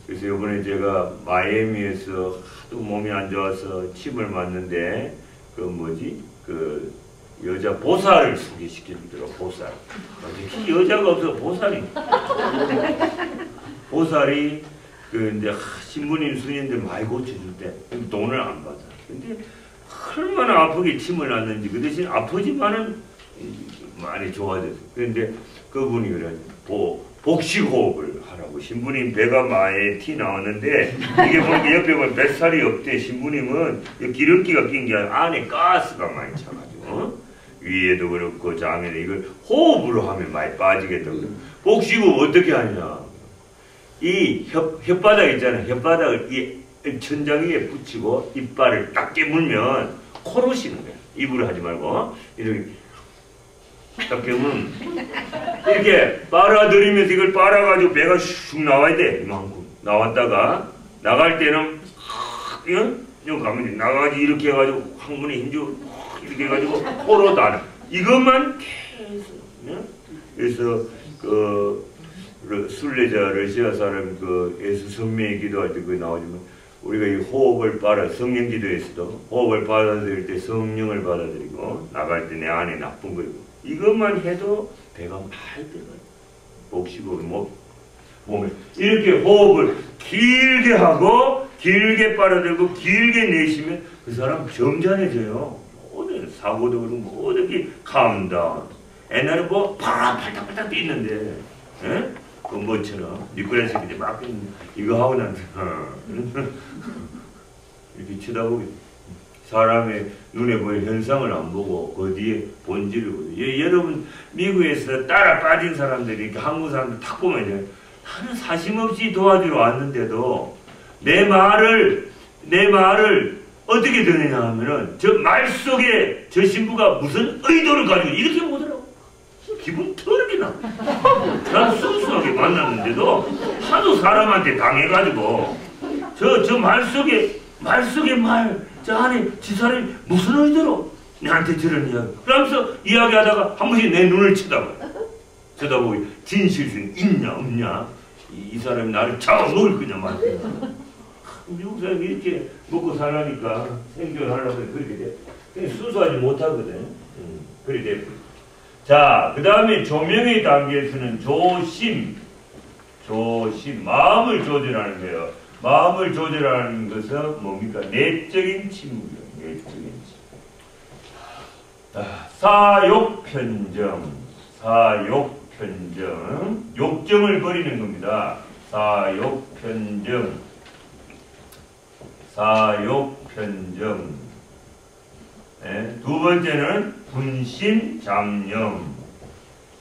그래서 이번에 제가 마이애미에서 하도 몸이 안 좋아서 침을 맞는데 그 여자 보살을 소개시켜주더라고. 보살. 여자가 없어 보살이. 보살이 이제 신부님 스님들 많이 고쳐줄 때 돈을 안 받아. 근데 얼마나 아프게 침을 놨는지 그 대신 아프지만은 많이 좋아졌어. 그런데 그분이 그래 복식호흡을 하라고. 신부님 배가 많이 티 나왔는데 이게 보니까 옆에 보면 뱃살이 없대. 신부님은 기름기가 낀 게 아니라 안에 가스가 많이 차가지고. 위에도 그렇고 장에도 이걸 호흡으로 하면 많이 빠지겠다고. 복식호흡 어떻게 하냐. 이 혓바닥 있잖아요. 혓바닥을 이 천장 위에 붙이고 이빨을 딱 깨물면 코로 쉬는 거야. 입으로 하지 말고 이렇게 딱 깨물면 이렇게 빨아들이면서 이걸 빨아가지고 배가 슉 나와야 돼. 이만큼 나왔다가 나갈 때는 이거 가면 나가가지고 이렇게 해가지고 항문에 힘주고 이렇게 해가지고 코로 다 이것만 계속. 그래서 순례자 러시아 사람 예수 성명의 기도할 때 그게 나오지만 우리가 이 호흡을 성령 기도에서도 호흡을 받아들일 때 성령을 받아들이고 나갈 때 내 안에 나쁜 거 이것만 해도 배가 많이 들어가요. 복식호흡 몸에 이렇게 호흡을 길게 하고 길게 빨아들고 길게 내쉬면 그 사람 점잖해져요. 모든 사고도 그렇고 모든 게 calm-down. 옛날에 뭐 팔딱팔딱 뛰는데 그 뭐처럼 니콜라스 그때 막 이거 하고 나서 이렇게 쳐다보게 사람의 눈에 보이는 현상을 안 보고 그 뒤에 본질을 보죠. 여러분 미국에서 따라 빠진 사람들이 이렇게 한국 사람들 탁 보면 나는 사심 없이 도와주러 왔는데도 내 말을 어떻게 듣느냐 하면은 저 말 속에 저 신부가 무슨 의도를 가지고 이렇게 보더라고. 기분 더럽게 나. 난 순수하게 만났는데도 하도 사람한테 당해가지고 저 말 속에 저 안에 지 사람이 무슨 의도로 나한테 저런 이야기. 그러면서 이야기하다가 한 번씩 내 눈을 쳐다보고 진실성 있냐 없냐. 이 사람이 나를 잡아먹을 거냐 말이야. 미국 사람이 이렇게 먹고 살라니까 생존하려고 그렇게 돼. 그냥 순수하지 못하거든. 그렇게 돼. 자, 그 다음에 조명의 단계에서는 조심, 마음을 조절하는 거예요. 마음을 조절하는 것은 뭡니까? 내적인 침묵이에요. 내적인 침묵. 사욕편정, 욕정을 버리는 겁니다. 사욕편정. 네, 두 번째는 분심, 잡념.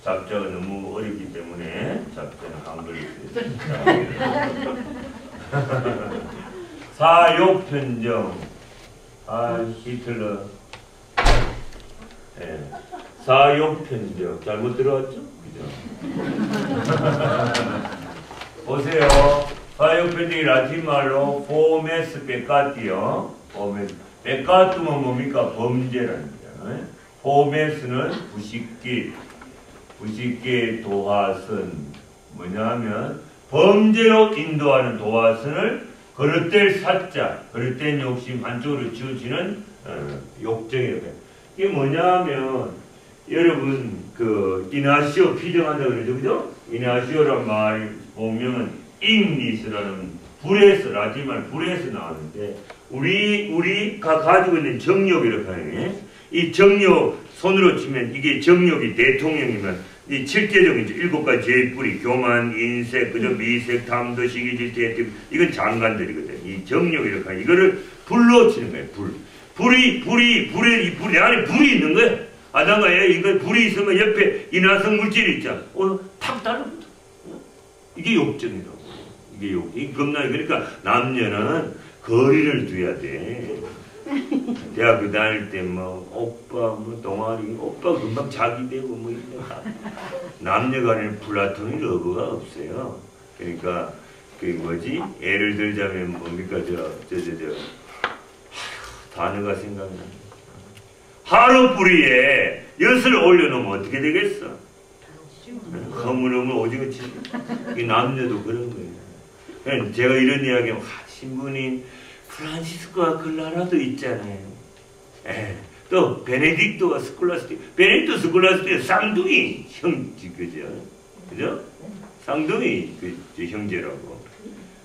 잡자가 너무 어렵기 때문에 잡자는 한글로 사욕편정. 히틀러. 네, 사욕편정. 잘못 들어왔죠? 그죠? 보세요. 사욕편정이 라틴 말로 포메스 페카티요. 페카투면 뭡니까? 범죄라는 거예요. 포메스는 부식계 도화선. 뭐냐면 범죄로 인도하는 도화선을 그릇될 사자, 그릇된 욕심 한쪽으로 치우치는 욕정이라고 해요. 이게 뭐냐면 여러분 이나시오 피정한다 그러죠, 그죠? 이나시오란 말 보면 잉리스라는 불에서 라틴 말 불에서 나왔는데 우리가 가지고 있는 정욕이라고 하는 이 정욕 손으로 치면 이게 정욕이 대통령이면 이 7계정이죠. 7가지 제일 뿌리 교만, 인색, 그저 미색, 탐도, 시기질, 대특 이건 장관들이거든. 이 정욕이라고 하는 이거를 불로 치는 거예요. 불에 내 안에 불이 있는 거예요. 아담과 이거 불이 있으면 옆에 인화성 물질이 있잖아. 탁 달라붙어. 이게 욕정이라고. 이게 겁나. 그러니까 남녀는 거리를 두어야 돼. 대학교 다닐 때 오빠 동아리 오빠 금방 자기 되고 이런다. 남녀 간에는 플라토닉 러브가 없어요. 그러니까 예를 들자면 뭡니까 단어가 생각나. 하루 뿌리에 엿을 올려놓으면 어떻게 되겠어? 허물허물 오징어치. 이 남녀도 그런 거예요. 제가 이런 이야기하면 신부님 프란시스코와 클라라도 있잖아요. 또 베네딕토가 베네딕토 스콜라스틱 쌍둥이 형제, 그죠? 쌍둥이 형제라고.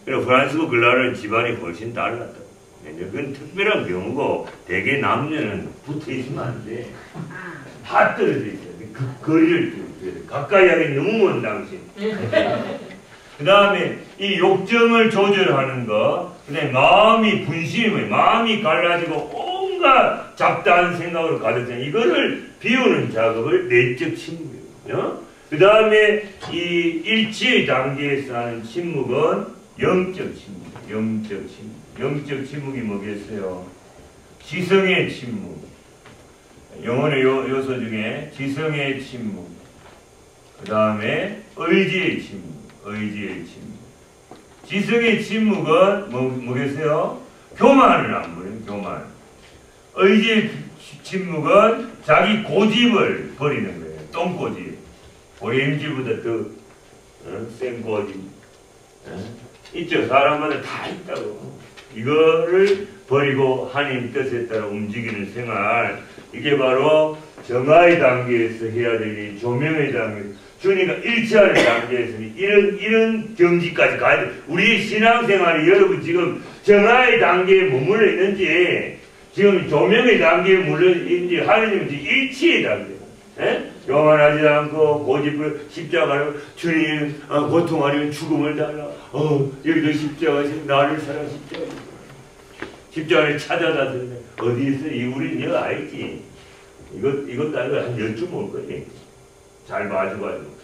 그리고 프란시스코 클라라는 집안이 훨씬 달랐다. 그건 특별한 경우고 대개 남녀는 붙어 있으면 안 돼. 다 떨어져 있어요. 거리를 두어야 돼. 가까이 하긴 너무 먼 당신. 그 다음에 이 욕정을 조절하는 거, 그 다음에 마음이 분심이 뭐예요? 마음이 갈라지고 온갖 잡다한 생각으로 가득 찬 이거를 비우는 작업을 내적 침묵이에요. 그 다음에 이 일치의 단계에서 하는 침묵은 영적 침묵. 영적 침묵이 뭐겠어요? 지성의 침묵. 영혼의 요소 중에 지성의 침묵. 그 다음에 의지의 침묵. 지성의 침묵은 뭐겠어요? 교만을 안 부려요. 교만. 의지의 침묵은 자기 고집을 버리는 거예요. 똥고집. 고림질보다 더 센 고집. 있죠. 사람마다 다 있다고. 이거를 버리고 하나님 뜻에 따라 움직이는 생활. 이게 바로 정화의 단계에서 해야 되니 조명의 단계. 주님과 일치하는 단계에서는 이런 경지까지 가야 돼. 우리 신앙생활이 여러분 지금 정화의 단계에 머물러 있는지 지금 조명의 단계에 머물러 있는지 하느님은 일치의 단계. 교만하지 않고 고집을 십자가를 주님 고통 아니면 죽음을 달라. 여기도 십자가 나를 사랑 십자가를 찾아다 드네. 어디 있어? 우리는 여기 알지. 이것도 아니고 한 10쯤 올 거지. 잘 봐줘가지고.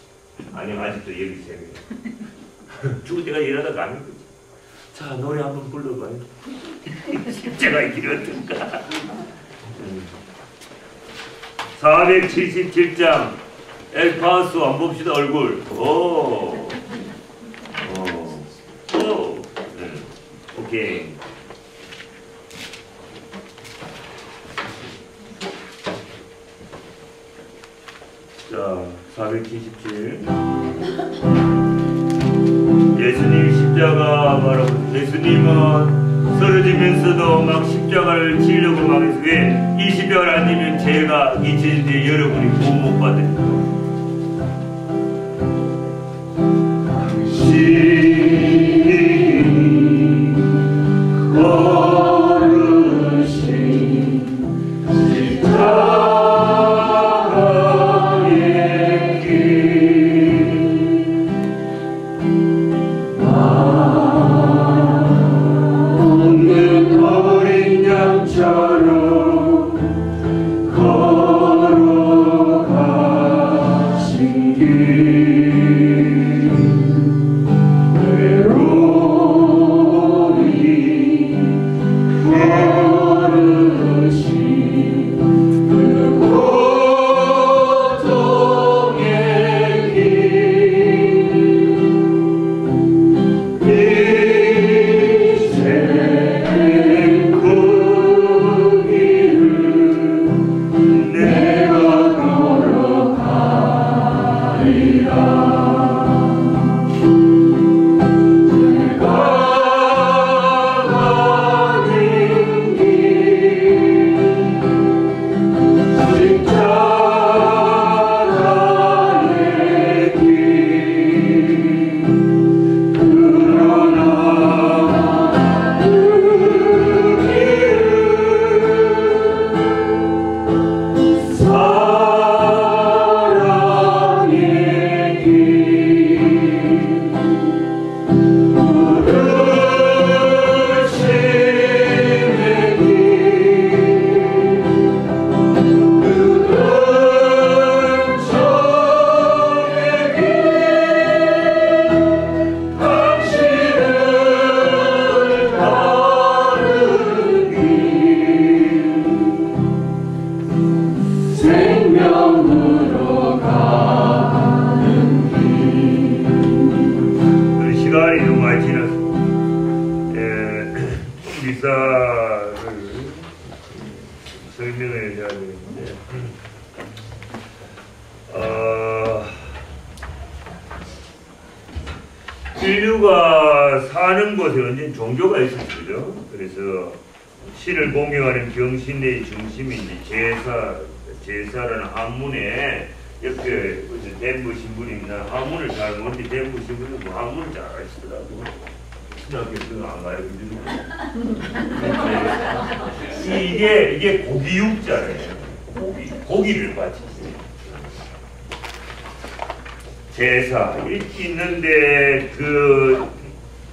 아니면 아직도 여기 있어요. 죽을 때가 일하다 가는 거지. 자, 노래 한번 불러봐요. 십자가의 길 어떤가? 477장 엘파스 한번 봅시다. 얼굴. 오케이. 자, 477. 예수님 십자가 바라보세요. 예수님은 쓰러지면서도 막 십자가를 치려고 막 해서 왜 이 십자가를 안 지면 제가 잊히는데 여러분이 구원 못 받으니까. 인류가 사는 곳에 언젠 종교가 있었죠. 그래서 신을 공경하는 경신의 중심이 이제 제사라는 한문에 옆에 대부 신부님이나 한문을 잘 모르는데 대부 신부는 뭐 한문을 잘 아시더라고. 신학교에서는 안 가요. 이게 고기육자예요. 고기를 바치세요. 제사 있는데 그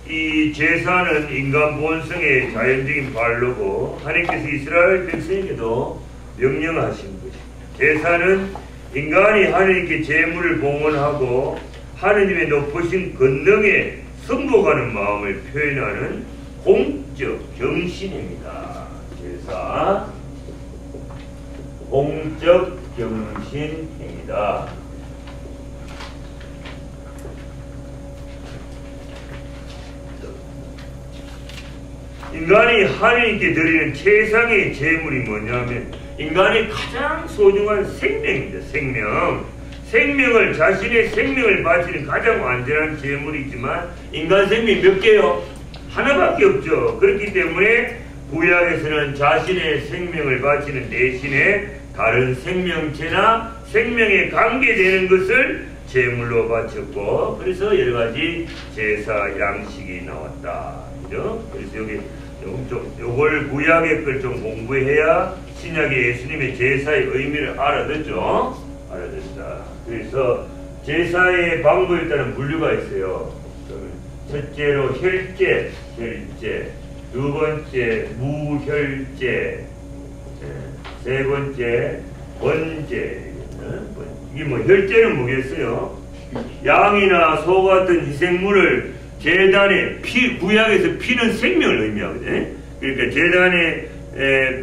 이 제사는 인간 본성의 자연적인 발로고 하나님께서 이스라엘 백성에게도 명령하신 것입니다. 제사는 인간이 하나님께 제물을 봉헌하고 하나님의 높으신 권능에 승복하는 마음을 표현하는 공적 경신입니다. 제사 공적 경신입니다. 인간이 하나님께 드리는 최상의 제물이 뭐냐면 인간의 가장 소중한 생명입니다. 생명을 자신의 생명을 바치는 가장 완전한 제물이지만 인간 생명이 몇 개요? 하나밖에 없죠. 그렇기 때문에 구약에서는 자신의 생명을 바치는 대신에 다른 생명체나 생명에 관계되는 것을 제물로 바쳤고 그래서 여러가지 제사 양식이 나왔다. 그죠? 그래서 여기 요걸 구약의 걸 좀 공부해야 신약의 예수님의 제사의 의미를 알아듣죠. 알아듣다. 그래서 제사의 방법에 따른 분류가 있어요. 첫째로 혈제, 두 번째 무혈제, 세 번째 번제. 이게 뭐 혈제는 뭐겠어요? 양이나 소 같은 희생물을 제단에 구약에서 피는 생명을 의미하거든요. 그러니까 제단에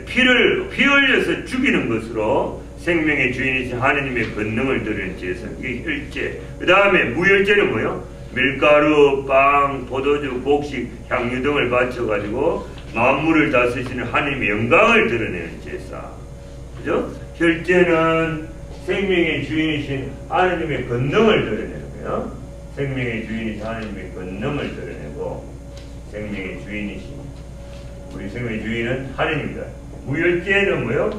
피 흘려서 죽이는 것으로 생명의 주인이신 하느님의 권능을 드리는 제사. 이게 혈제. 그 다음에 무혈제는 뭐요? 밀가루, 빵, 포도주, 곡식, 향유 등을 바쳐가지고 만물을 다스리시는 하느님의 영광을 드러내는 제사. 그죠? 혈제는 생명의 주인이신 하느님의 권능을 드러내는 거예요. 생명의 주인이신 하느님의 권능을 드러내고 생명의 주인이신 우리 생명의 주인은 하느님이다. 무혈제는 뭐요?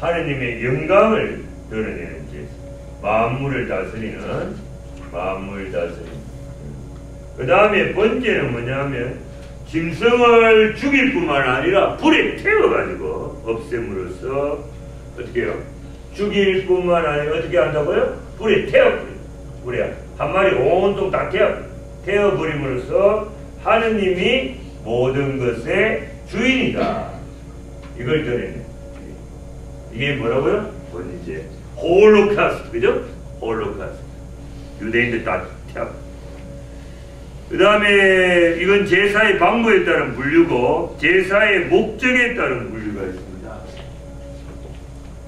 하느님의 영광을 드러내는 제사. 만물을 다스리는 그 다음에 번째는 뭐냐면 짐승을 죽일 뿐만 아니라 불에 태워가지고 없앰으로써 어떻게 해요? 죽일 뿐만 아니라 어떻게 한다고요? 불에 태워버려요. 불에 한 마리 온통 다 태워버림으로써 하느님이 모든 것의 주인이다. 이걸 드러내는 이게 뭐라고요? 번제 홀로카스트. 그죠? 홀로카스트. 유대인들 다 태워. 그 다음에 이건 제사의 방법에 따른 분류고 제사의 목적에 따른 분류가 있습니다.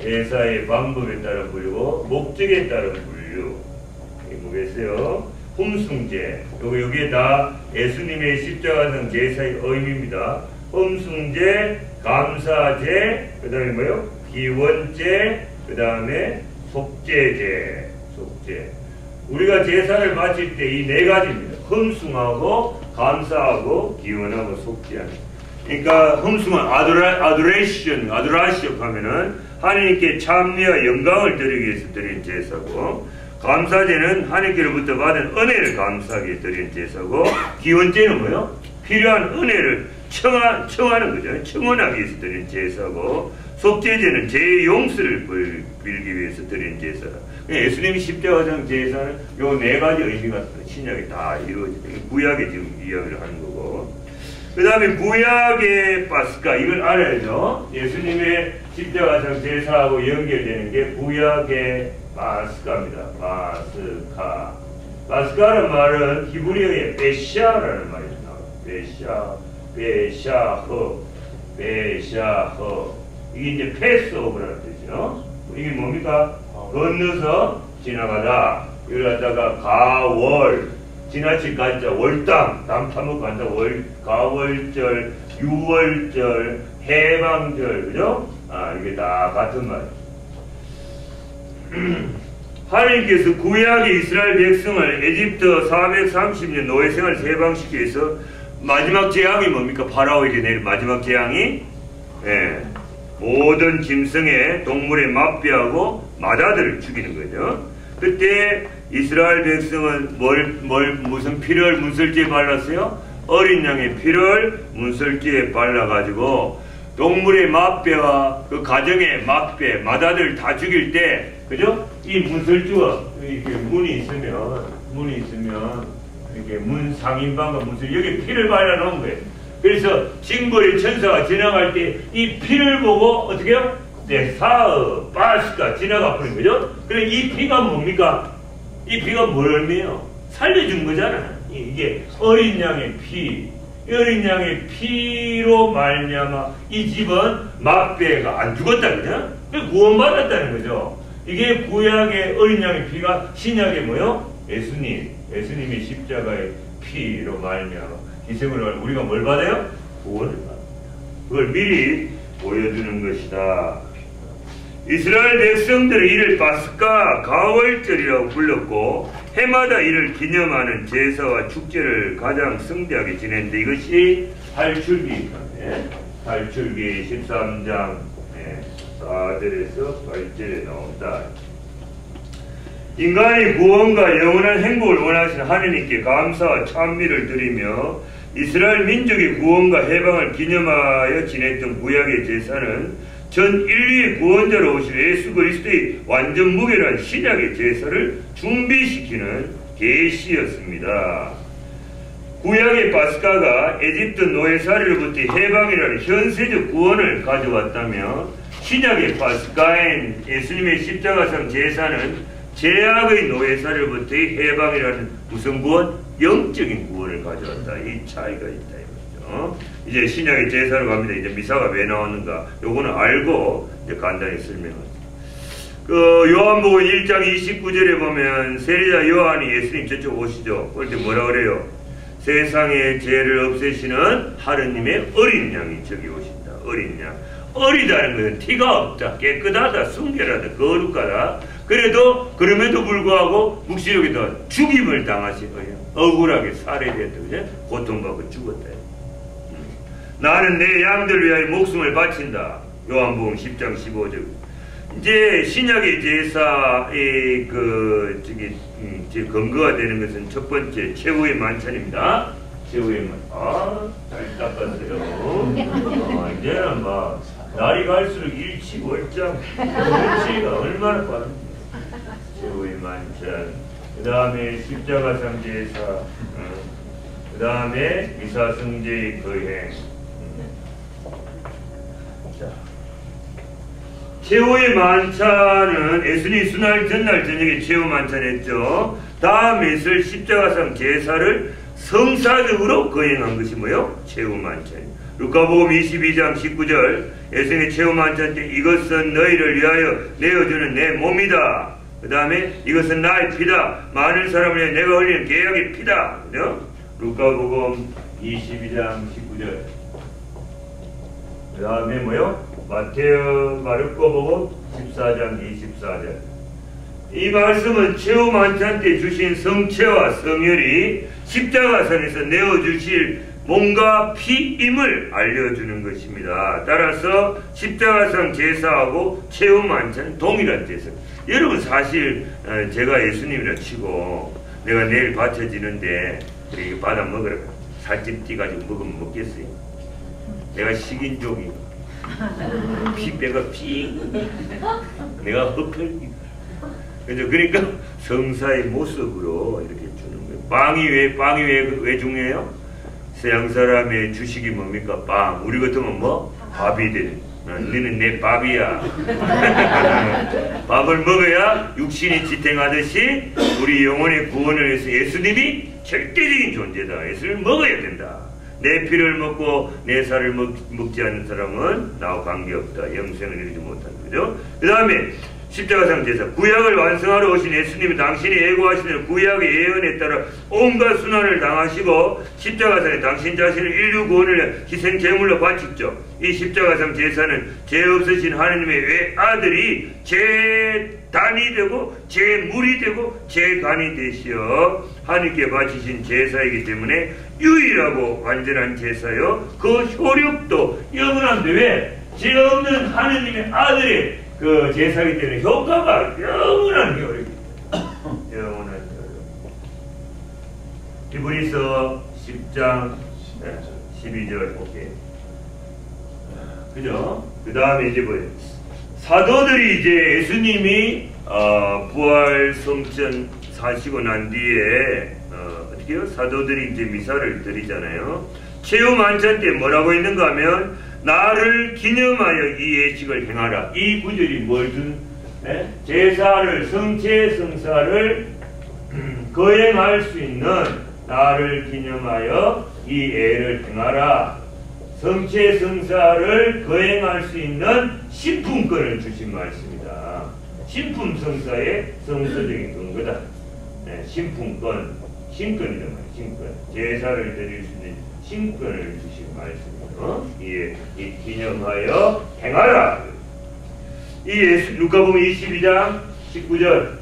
제사의 방법에 따른 분류고 목적에 따른 분류. 이게 뭐겠어요? 흠숭제. 여기에 다 예수님의 십자가상 제사의 의미입니다. 흠숭제, 감사제, 그 다음에 뭐요? 기원제, 그 다음에 속죄제. 우리가 제사를 바칠 때 이 네 가지입니다. 흠숭하고 감사하고 기원하고 속죄하는. 그러니까 흠숭은 아도레이션 하면은 하나님께 찬미와 영광을 드리기 위해서 드리는 제사고, 감사제는 하나님께로부터 받은 은혜를 감사하기 위해 드리는 제사고, 기원제는 뭐요? 필요한 은혜를 청하는 거죠. 청원하기 위해서 드리는 제사고, 속죄제는 죄의 용서를 빌기 위해서 드리는 제사. 예수님이 십자가상 제사는 요 네 가지 의미가 신약에 다 이루어지죠. 구약에 지금 이야기를 하는 거고. 그 다음에 구약의 파스카, 이걸 알아야죠. 예수님의 십자가상 제사하고 연결되는 게 구약의 파스카입니다. 파스카라는 말은 히브리어의 베샤라는 말이 나와요. 베샤허. 이게 이제 패스오브라는 뜻이죠. 이게 뭡니까? 건너서 지나가다. 이걸 갖다가 가월, 지나칠 간자, 월당, 담 타먹고 간다. 가월절, 유월절, 해방절, 그죠? 이게 다 같은 말이에요. 하나님께서 구약의 이스라엘 백성을 에집트 430년 노예 생활 해방시키기 위해서 마지막 재앙이 뭡니까? 파라오에게 내린 마지막 재앙이 모든 짐승의 동물의 맛배하고 마다들을 죽이는 거죠. 그때 이스라엘 백성은 무슨 피를 문설지에 발랐어요? 어린 양의 피를 문설지에 발라가지고 동물의 맛배와 그 가정의 맛배, 마다들 다 죽일 때, 그죠? 이 문설지와 이렇게 문이 있으면 이렇게 문 상인방과 무슨 여기 피를 발라놓은 거예요. 그래서 징벌의 천사가 지나갈 때 이 피를 보고 어떻게 해요? 네, 사흘, 파스카 지나가 버린 거죠. 그래 이 피가 뭡니까? 이 피가 뭘 의미해요? 살려준 거잖아. 이게 어린 양의 피, 어린 양의 피로 말미암아 이 집은 막배가 안 죽었다 그죠? 구원받았다는 거죠. 이게 구약의 어린 양의 피가 신약의 뭐요? 예수님의 십자가의 피로 말미암아 희생을 하고 우리가 뭘 받아요? 구원을 받아요. 그걸 미리 보여주는 것이다. 이스라엘 백성들은 이를 파스카 가월절이라고 불렀고 해마다 이를 기념하는 제사와 축제를 가장 성대하게 지냈는데 이것이 탈출기 13장 4절에서 8절에 나온다. 인간이 구원과 영원한 행복을 원하시는 하느님께 감사와 찬미를 드리며 이스라엘 민족의 구원과 해방을 기념하여 지냈던 구약의 제사는 전 인류의 구원자로 오신 예수 그리스도의 완전 무결한 신약의 제사를 준비시키는 계시였습니다. 구약의 파스카가 에집트 노예살이로부터 해방이라는 현세적 구원을 가져왔다며 신약의 파스카인 예수님의 십자가상 제사는 죄악의 노예살이로부터의 해방이라는 무슨 구원? 영적인 구원을 가져왔다. 이 차이가 있다. 이제 신약의 제사로 갑니다. 이제 미사가 왜 나왔는가? 요거는 알고 이제 간단히 설명하죠. 요한복음 1장 29절에 보면 세리자 요한이 예수님 저쪽 오시죠. 그럴 때 뭐라 그래요? 세상의 죄를 없애시는 하느님의 어린 양이 저기 오신다. 어린 양. 어리다는 것은 티가 없다. 깨끗하다. 순결하다. 거룩하다. 그럼에도 불구하고 묵시록에도 죽임을 당하신 거예요. 억울하게 살해됐다. 그죠? 고통받고 죽었다. 나는 내 양들 위하여 목숨을 바친다. 요한복음 10장 15절. 이제 신약의 제사의 근거가 되는 것은 첫 번째 최후의 만찬입니다. 최후의 만찬. 잘 닦았어요. 이제는 막 날이 갈수록 일치월장 일치가 얼마나 빠른지. 최후의 만찬. 그 다음에 십자가상 제사. 그 다음에 미사승제의 거행. 최후의 만찬은 예수님 수날 전날 저녁에 최후 만찬했죠. 다음에 있을 십자가상 제사를 성사적으로 거행한 것이 뭐요? 최후 만찬. 루카복음 22장 19절 예수님의 최후 만찬 때 이것은 너희를 위하여 내어주는 내 몸이다. 그 다음에 이것은 나의 피다. 많은 사람을 위해 내가 흘리는 계약의 피다. 그죠? 루카복음 22장 19절. 그 다음에 뭐요? 마태오 마르코복음 14장 24절. 이 말씀은 최후 만찬 때 주신 성체와 성혈이 십자가상에서 내어주실 몸과 피임을 알려주는 것입니다. 따라서 십자가상 제사하고 최후 만찬은 동일한 제사. 여러분 사실 제가 예수님이라 치고 내가 내일 바쳐지는데 이거 받아 먹으라. 살집 띠가지고 먹으면 먹겠어요? 내가 식인종이 피배가 피 내가 흡혈. 그러니까 성사의 모습으로 이렇게 주는 거예요. 빵이 왜 중요해요? 서양 사람의 주식이 뭡니까? 빵. 우리 같으면 뭐? 밥이 돼. 너는 내 밥이야. 밥을 먹어야 육신이 지탱하듯이 우리 영혼의 구원을 위해서 예수님이 절대적인 존재다. 예수를 먹어야 된다. 내 피를 먹고 내 살을 먹지 않는 사람은 나와 관계없다. 영생을 이루지 못한다. 그죠? 그 다음에 십자가상 제사. 구약을 완성하러 오신 예수님이 당신이 예고하시는 구약의 예언에 따라 온갖 순환을 당하시고 십자가상에 당신 자신을 인류 구원을 위한 희생 제물로 바쳤죠. 이 십자가상 제사는 죄 없으신 하느님의 외아들이 제단이 되고 제물이 되고 제간이 되시어 하느님께 바치신 제사이기 때문에 유일하고 완전한 제사요. 그 효력도 영원한데 왜? 죄 없는 하느님의 아들의 그 제사이기 때문에 효과가 영원한 효력입니다. 영원한 효력. 히브리서 10장 12절 오케이. 그죠? 그 다음에 이제 뭐예요? 사도들이 이제 예수님이 부활 성천 사시고 난 뒤에 어떻게 해요? 사도들이 이제 미사를 드리잖아요. 최후 만찬 때 뭐라고 했는가 하면 나를 기념하여 이 예식을 행하라. 이 구절이 뭘 준? 제사를 성체 성사를 거행할 수 있는 나를 기념하여 이 예를 행하라. 성체 성사를 거행할 수 있는 신품권을 주신 말씀이다. 신품 성사의 성서적인 근거다. 신품권, 신권이란 말이야. 신권. 제사를 드릴 수 있는 신권을 주신 말씀이에요. 이 기념하여 행하라. 누가복음 22장 19절.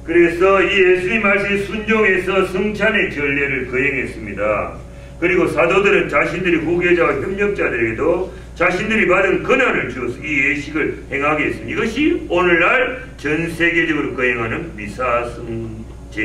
그래서 이 예수님 말씀에 순종해서 성찬의 전례를 거행했습니다. 그리고 사도들은 자신들이 후계자와 협력자들에게도 자신들이 받은 권한을 주어서 이 예식을 행하게 했습니다. 이것이 오늘날 전 세계적으로 거행하는 미사성제이다.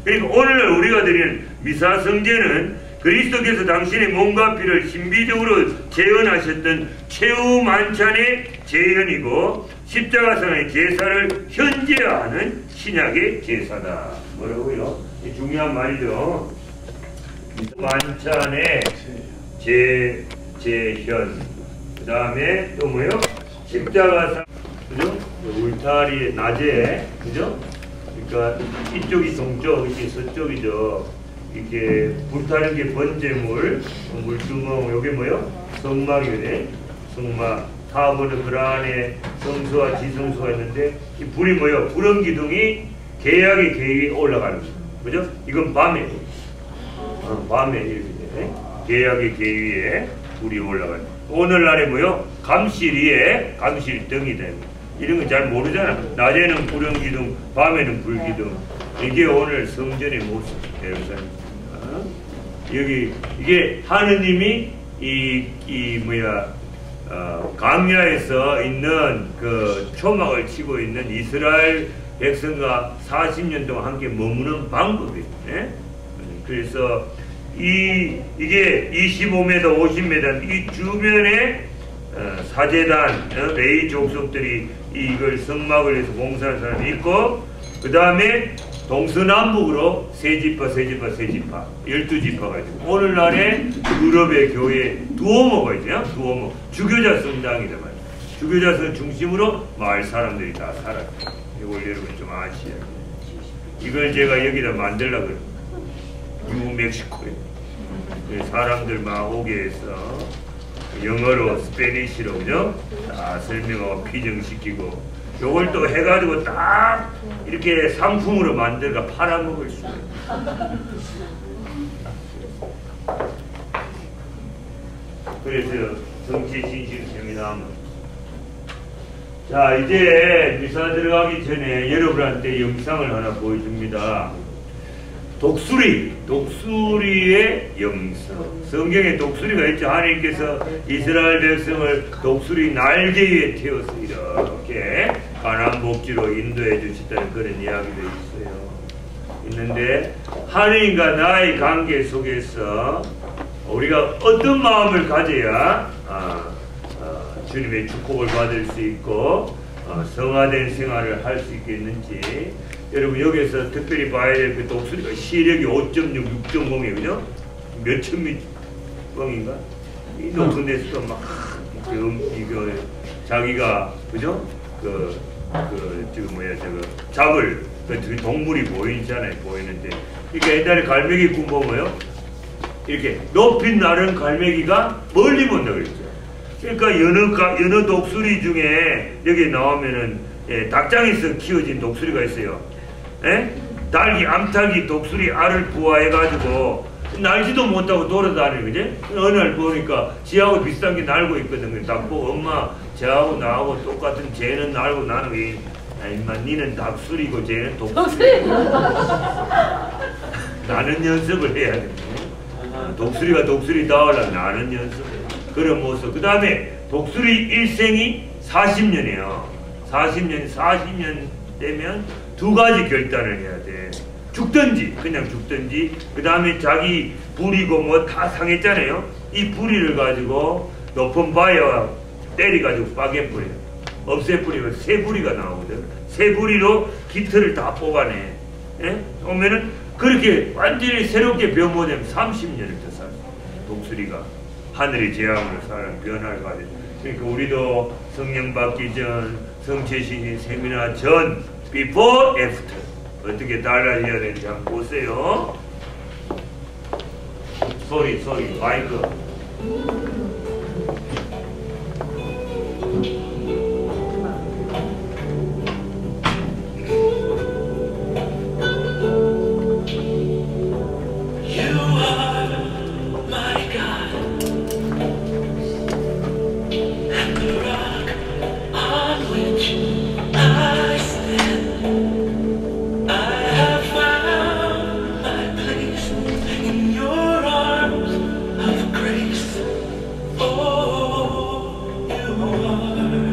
그러니까 오늘날 우리가 드리는 미사성제는 그리스도께서 당신의 몸과 피를 신비적으로 재현하셨던 최후 만찬의 재현이고 십자가상의 제사를 현재화하는 신약의 제사다. 뭐라고요? 중요한 말이죠. 만찬의 재현. 그 다음에 또 뭐요? 십자가상. 그죠? 울타리의 낮에. 그죠? 그러니까 이쪽이 동쪽, 이게 서쪽이죠. 이렇게 불타는 게 번제물, 물두멍, 요게 뭐요? 성막이네. 성막. 타보는 그 안에 성소와 지성소가 있는데, 이 불이 뭐요? 불은 기둥이 계약의 계위에 올라가는 거죠. 그죠? 이건 밤에. 밤에 이렇게 되네. 계약의 계위에 불이 올라가는. 오늘날에 뭐요? 감실 위에 감실등이 되는. 이런 건 잘 모르잖아. 낮에는 불은 기둥, 밤에는 불 기둥. 이게 오늘 성전의 모습. 여기 이게 하느님이 강야에서 있는 그 초막을 치고 있는 이스라엘 백성과 40년 동안 함께 머무는 방법이에요. 네? 그래서 이게 25m, 50m 이 주변에 사제단, 레위 족속들이 이걸 성막을 해서 봉사하는 사람이 있고, 그 다음에 동서남북으로 세 지파 12지파가 있고, 오늘날에 유럽의 교회 두오모가 있잖아요. 두오모 주교자 성당이다 말이에요. 주교자 성 중심으로 마을 사람들이 다 살아요. 이걸 여러분 좀 아셔야 돼요. 이걸 제가 여기다 만들려고 그래요. 뉴멕시코에 사람들 막 오게 해서 영어로 스페니쉬로 그죠? 다 설명하고 피정시키고, 요걸 또 해가지고 딱 이렇게 상품으로 만들어가 팔아먹을 수 있어요. 그래서 정치 진실 세미나면, 자 이제 미사 들어가기 전에 여러분한테 영상을 하나 보여줍니다. 독수리의 영성. 성경에 독수리가 있죠. 하나님께서 이스라엘 백성을 독수리 날개 위에 태워서 이렇게 가나안 복지로 인도해 주셨다는 그런 이야기도 있는데, 하나님과 나의 관계 속에서 우리가 어떤 마음을 가져야 주님의 축복을 받을 수 있고 성화된 생활을 할 수 있겠는지, 여러분 여기서 특별히 봐야 될 그 독수리가 시력이 5.6, 6.0이에요. 그죠? 몇천 미터인가? 이 높은 데서도 막 이거 자기가 그죠? 잡을 그 동물이 보이잖아요. 보이는데, 그러니까 옛날에 갈매기 꿈 뭐요? 이렇게 높이 나른 갈매기가 멀리 본다고 그랬죠. 그러니까 여느 독수리 중에 여기 나오면은 닭장에서 키워진 독수리가 있어요. 암탉이 독수리 알을 부화해가지고 날지도 못하고 돌아다니는 거지. 어느 날 보니까 지하고 비슷한 게 날고 있거든. 딱 보고 엄마 쟤하고 나하고 똑같은 쟤는 날고 나는 왜 임마 니는 닭수리고 쟤는 독수리. 나는 연습을 해야 돼. 독수리가 독수리 나오려면 나는 연습. 그런 모습. 그 다음에 독수리 일생이 40년이에요. 40년 되면 두 가지 결단을 해야 돼. 죽든지 그냥 죽든지, 그 다음에 자기 부리고 뭐 다 상했잖아요. 이 부리를 가지고 높은 바위와 때려가지고 빠개뿌려요. 없애뿌리면 새 부리가 나오거든. 새 부리로 깃털을 다 뽑아내. 예? 오면은 그렇게 완전히 새롭게 변모되면 30년을 더 살아. 독수리가 하늘의 재앙으로 사람 변화를 가야 돼. 그러니까 우리도 성령 받기 전, 성체신이 세미나 전, before, after 어떻게 달라져야 되는지 한번 보세요. 소리 마이크. Oh, you are.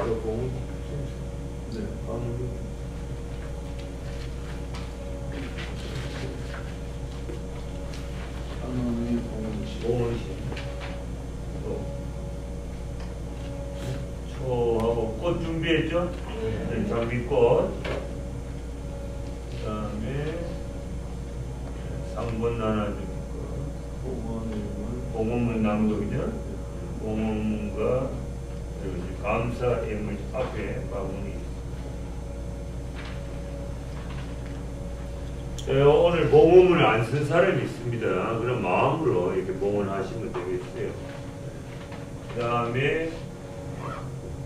바로 봉은 네. 한원이 봉은시 초하고 꽃 준비했죠? 네, 장미꽃. 그 다음에 상권 나눠주는 봉헌문 남극이죠? 봉헌문과 그리고 이제 감사 예물 앞에 바구니. 오늘 봉헌문을 안 쓴 사람이 있습니다. 그럼 마음으로 이렇게 봉헌하시면 되겠어요. 그 다음에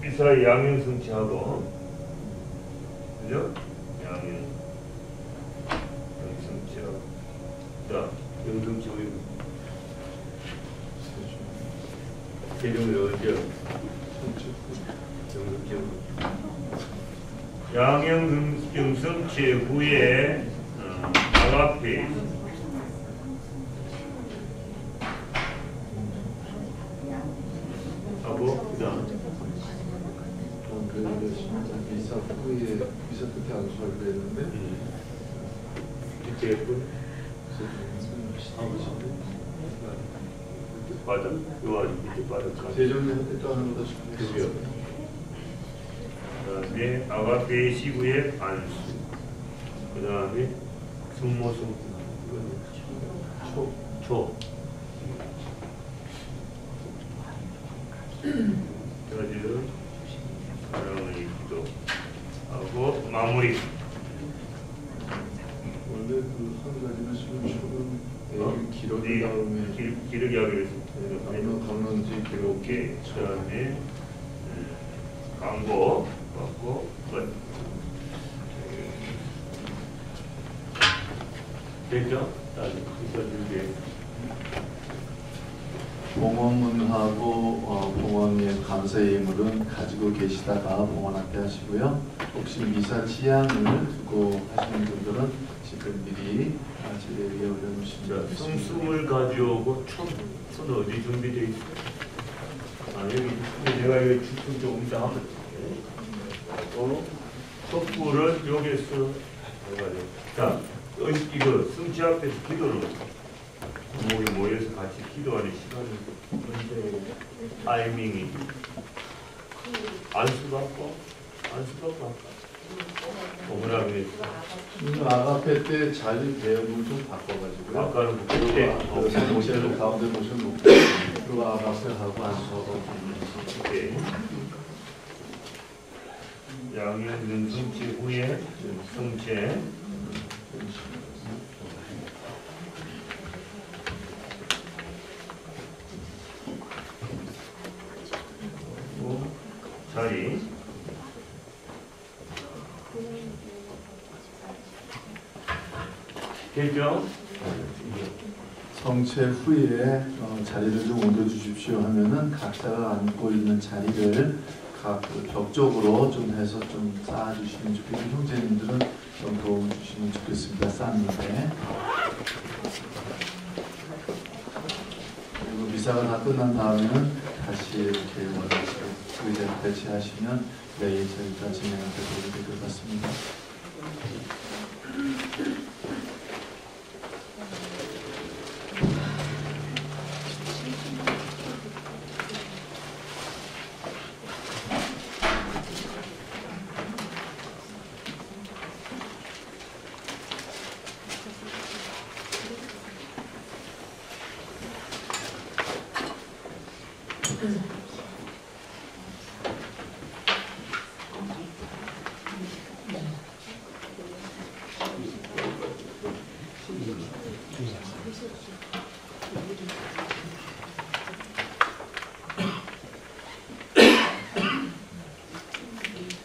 미사의 양형성취하고, 그죠? 양형성취하고. 자, 영성취 우리 세종이 어디죠? 양형성취 후에 아가페 하고 그다음 미사 후에 미사 끝에 안수하기로 했는데 이렇게 예쁜 바닥 요 아주 밑에 바닥 세종이한테 또 하는 거다 그죠? 그다음에 아가페 시구의 안수 그다음에 성모성 초 그래가지고 사랑의 기도 하고 마무리. 원래 그 한 가지는 지금 기록인 다음에 기록이 하기로 했습니다. 강론지 기록. 오케이. 그다음에 광고 받고 끝. 됐죠? 다시 준비. 봉헌문하고 봉헌의 감사의 예물은 가지고 계시다가 봉헌하게 하시고요. 혹시 미사 치양을 두고 하시는 분들은 지금 미리 제 위에 올려놓으시면 되겠습니다. 성숨을 가져오고 촌 어디 준비되어 있어요? 여기 내가 여기 추측 조금 이따 하면 또 촛불은 여기서 자 이거 성취 앞에서 기도를 목에 모여서 같이 기도하는 시간이 타이밍이 안수받고 할까? 오므라면 아가페 때 자리 배역을 좀 바꿔가지고요. 아까는 그때 모셔놓고 가운데 모셔놓고 그리고 아가페 하고 안수하고 양현은 성취 후에 성체 자리 됐죠? 성체 후에 자리를 좀 옮겨주십시오 하면은 각자가 앉고 있는 자리를 각 벽 쪽으로 좀 해서 좀 쌓아주시면 좋겠고 형제님들은 좀 도움 주시면 좋겠습니다. 쌓는데 그리고 미사가 다 끝난 다음에는 다시 이렇게 원하시고 의자를 배치하시면 내일 저희가 진행할 때 도움이 될 것 같습니다.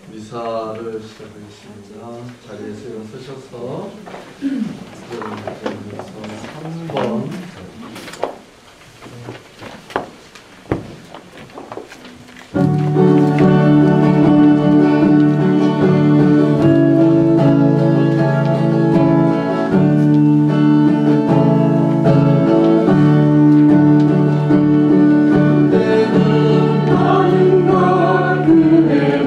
미사를 시작하겠습니다. 자리에서 일어서셔서 3번 하는가 그대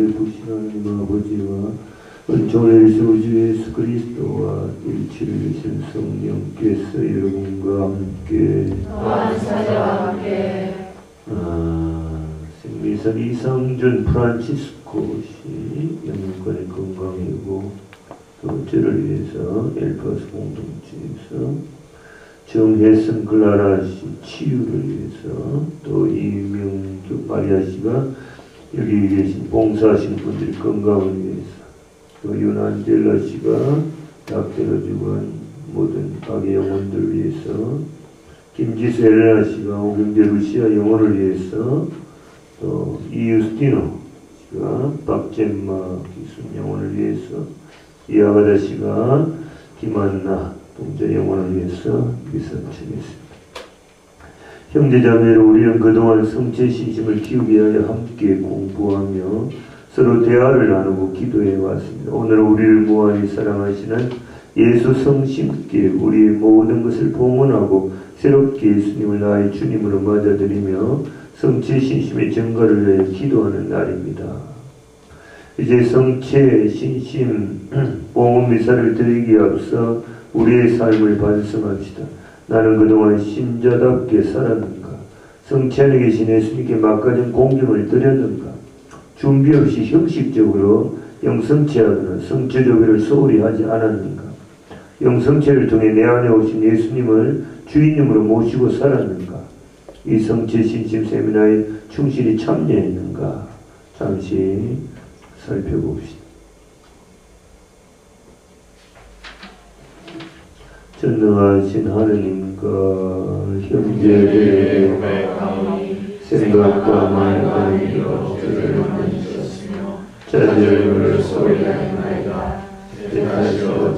베푸신 하나님 아버지와 은총을 주 예수 그리스도와 일치를 이루신 성령께서 여러분과 함께 또한 사자와 함께 생리선 이상준 프란치스코 씨 영육간의 건강이고 또 저를 위해서 엘파스 공동체에서 정혜선 클라라 씨 치유를 위해서 또 이명규 마리아 씨가 여기 계신 봉사하시는 분들의 건강을 위해서 또 윤안젤라 씨가 약대로주고 한 모든 가게 영혼들 위해서 김지수 엘레나 씨가 오경대 루시아 영혼을 위해서 또 이유스티노 씨가 박잼마 기순 영혼을 위해서 이아가다 씨가 김한나 동자 영혼을 위해서 기사 드리겠습니다. 형제자매로 우리는 그동안 성체 신심을 키우기 위하여 함께 공부하며 서로 대화를 나누고 기도해 왔습니다. 오늘 우리를 무한히 사랑하시는 예수 성심께 우리의 모든 것을 봉헌하고 새롭게 예수님을 나의 주님으로 맞아들이며 성체 신심의 증거를 위해 기도하는 날입니다. 이제 성체 신심 봉헌 미사를 드리기에 앞서 우리의 삶을 반성합시다. 나는 그동안 신자답게 살았는가? 성체 안에 계신 예수님께 막가진 공경을 드렸는가? 준비 없이 형식적으로 영성체하거나 성체적으로 소홀히 하지 않았는가? 영성체를 통해 내 안에 오신 예수님을 주인님으로 모시고 살았는가? 이 성체 신심 세미나에 충실히 참여했는가? 잠시 살펴봅시다. 전능하신 하느님과 형제들의 생각과 말과 것들을 만드셨으며 자들을 소리하나이다. 뜻하시오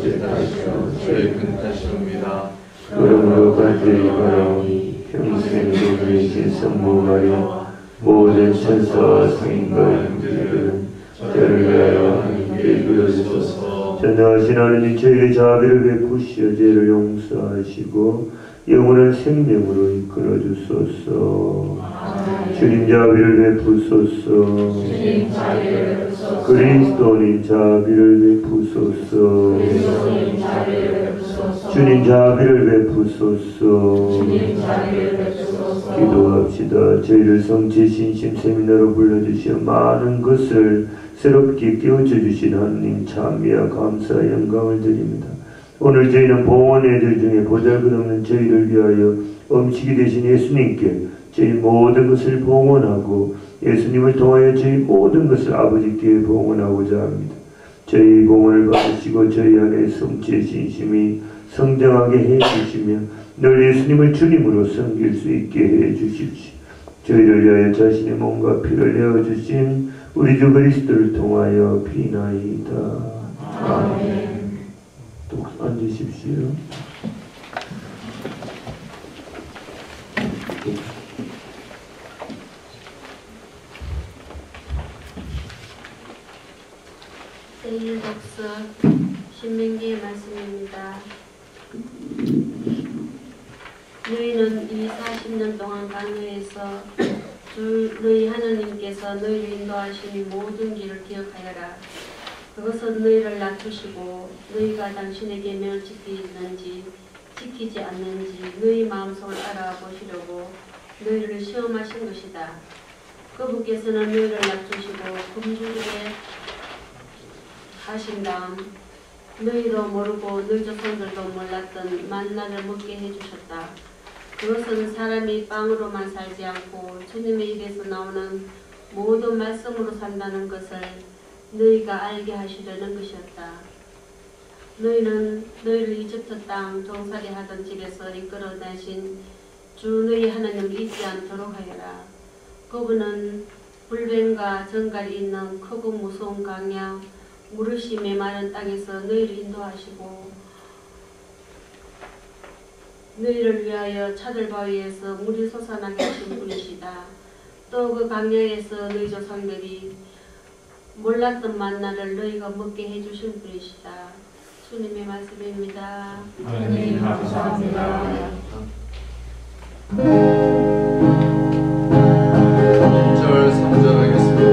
저희 큰 탓이옵니다. 그러므로 간절히 바라오니 평생 누구이신 성부 마리아 모든 천사와 성인과 형제들은 저를 위하여 함께 기도하소서. 전능하신 하느님 저희의 자비를 베푸시어 죄를 용서하시고 영원한 생명으로 이끌어 주소서. 주님 자비를 베푸소서. 그리스도님 자비를 베푸소서. 주님 자비를 베푸소서. 기도합시다. 저희를 성체 신심 세미나로 불러주시어 많은 것을 새롭게 깨우쳐 주신 하느님 찬미와 감사 영광을 드립니다. 오늘 저희는 봉헌의 애들 중에 보잘것없는 저희를 위하여 음식이 되신 예수님께 저희 모든 것을 봉헌하고 예수님을 통하여 저희 모든 것을 아버지께 봉헌하고자 합니다. 저희 봉헌을 받으시고 저희 안에 성체 신심이 성장하게 해주시며 늘 예수님을 주님으로 섬길 수 있게 해주십시오. 저희를 위하여 자신의 몸과 피를 내어주신 우리 주 그리스도를 통하여 비나이다. 아멘. 또 앉으십시오. 생일 독서 신명기의 말씀입니다. 너희는 이 40년 동안 강요해서 주 너희 하나님께서 너희를 인도하신 모든 길을 기억하여라. 그것은 너희를 낮추시고 너희가 당신의 계명을 지키는지 지키지 않는지 너희 마음속을 알아보시려고 너희를 시험하신 것이다. 그분께서는 너희를 낮추시고 굶주리게 하신 다음 너희도 모르고 너희 조상들도 몰랐던 만나를 먹게 해주셨다. 그것은 사람이 빵으로만 살지 않고 주님의 입에서 나오는 모든 말씀으로 산다는 것을 너희가 알게 하시려는 것이었다. 너희는 너희를 이집트 땅 종살이 하던 집에서 이끌어내신 주 너희 하나님을 잊지 않도록 하여라. 그분은 불뱀과 정갈이 있는 크고 무서운 강야 무릇이 메마른 땅에서 너희를 인도하시고 너희를 위하여 차들바위에서 물이 솟아나게 하신 분이시다. 또 그 강야에서 너희 조상들이 몰랐던 만나를 너희가 먹게 해주신 분이시다. 주님의 말씀입니다. 하나님 감사합니다. 1절 3절 하겠습니다.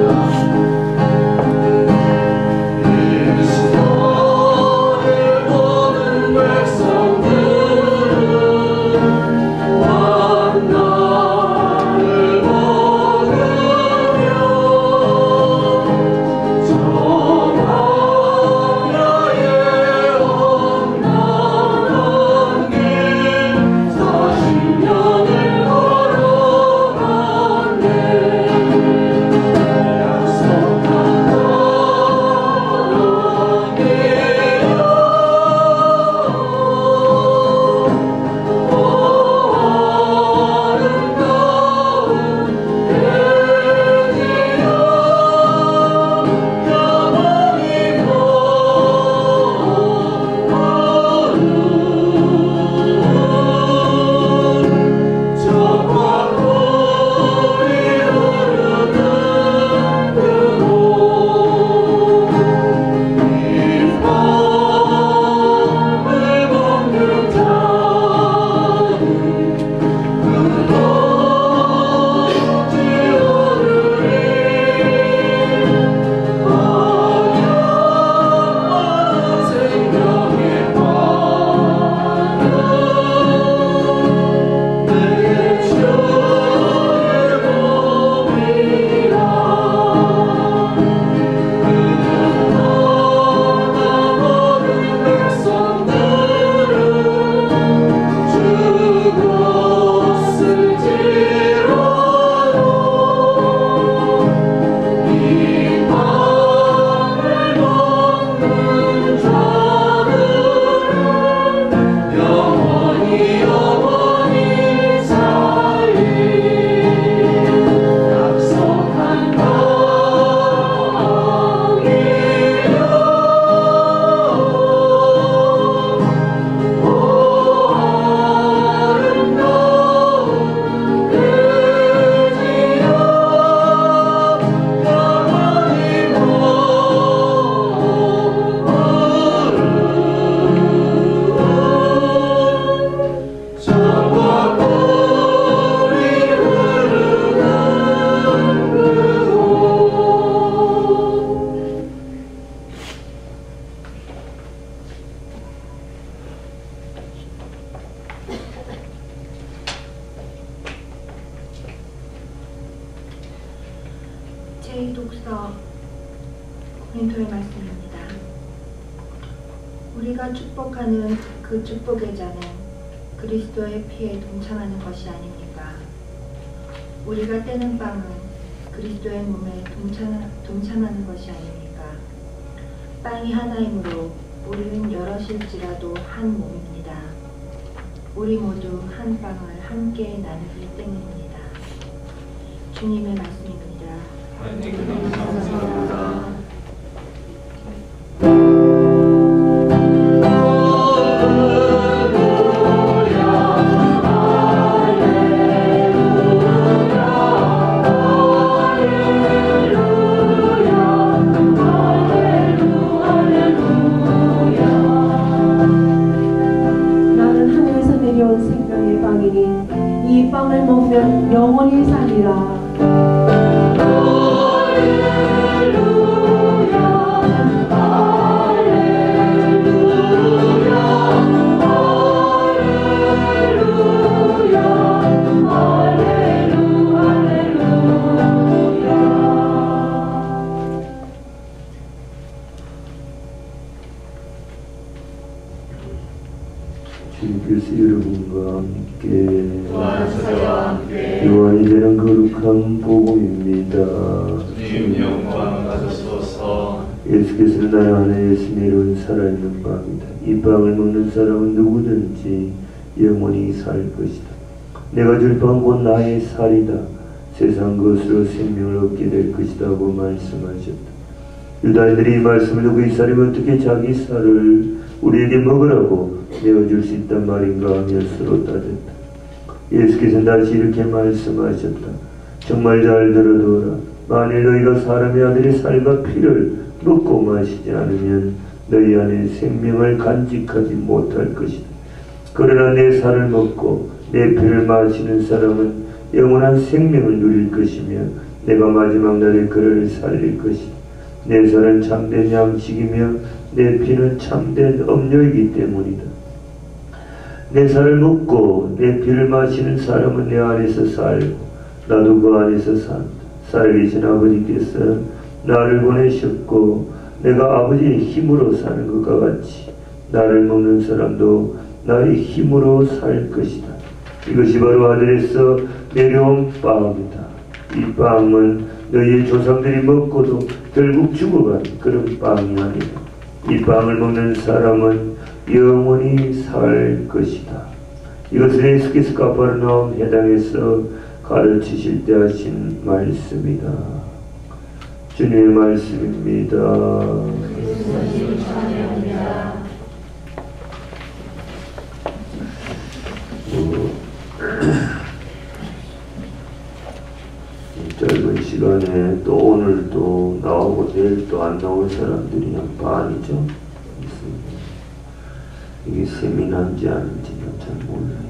고린도의 말씀입니다. 우리가 축복하는 그 축복의 잔은 그리스도의 피에 동참하는 것이 아닙니까? 우리가 떼는 빵은 그리스도의 몸에 동참하는 것이 아닙니까? 빵이 하나이므로 우리는 여럿일지라도 한 몸입니다. 우리 모두 한 빵을 함께 나누기 때문입니다. 주님의 말씀입니다. 감사합니다. 이 빵을 먹으면 영원히 살리라. 주님께서 여러분과 함께 요한이 되는 거룩한 복음입니다. 주님 영광 받으소서. 예수께서는 나의 안에 예수님의 이름은 살아있는 빵이다. 이 빵을 먹는 사람은 누구든지 영원히 살 것이다. 내가 줄 빵 곧 나의 살이다. 세상 것으로 생명을 얻게 될 것이다 고 말씀하셨다. 유다인들이 이 말씀을 듣고 이 사람이 어떻게 자기 살을 우리에게 먹으라고 내어줄 수 있단 말인가 하며 서로 따졌다. 예수께서 다시 이렇게 말씀하셨다. 정말 잘 들어두어라. 만일 너희가 사람의 아들의 살과 피를 먹고 마시지 않으면 너희 안에 생명을 간직하지 못할 것이다. 그러나 내 살을 먹고 내 피를 마시는 사람은 영원한 생명을 누릴 것이며 내가 마지막 날에 그를 살릴 것이다. 내 살은 참된 양식이며 내 피는 참된 음료이기 때문이다. 내 살을 먹고 내 피를 마시는 사람은 내 안에서 살고 나도 그 안에서 산다. 살아계신 아버지께서 나를 보내셨고 내가 아버지의 힘으로 사는 것과 같이 나를 먹는 사람도 나의 힘으로 살 것이다. 이것이 바로 하늘에서 내려온 빵이다. 이 빵은 너희의 조상들이 먹고도 결국 죽어간 그런 빵이 아니다. 이 빵을 먹는 사람은 영원히 살 것이다. 이것을 예수께서 가버나움 해당에서 가르치실 때 하신 말씀이다. 주님의 말씀입니다. 짧은 시간에 또 오늘 또 나오고 내일 또 안 나올 사람들이 한 반이죠. 이게 세민한지 아닌지는 잘 몰라요.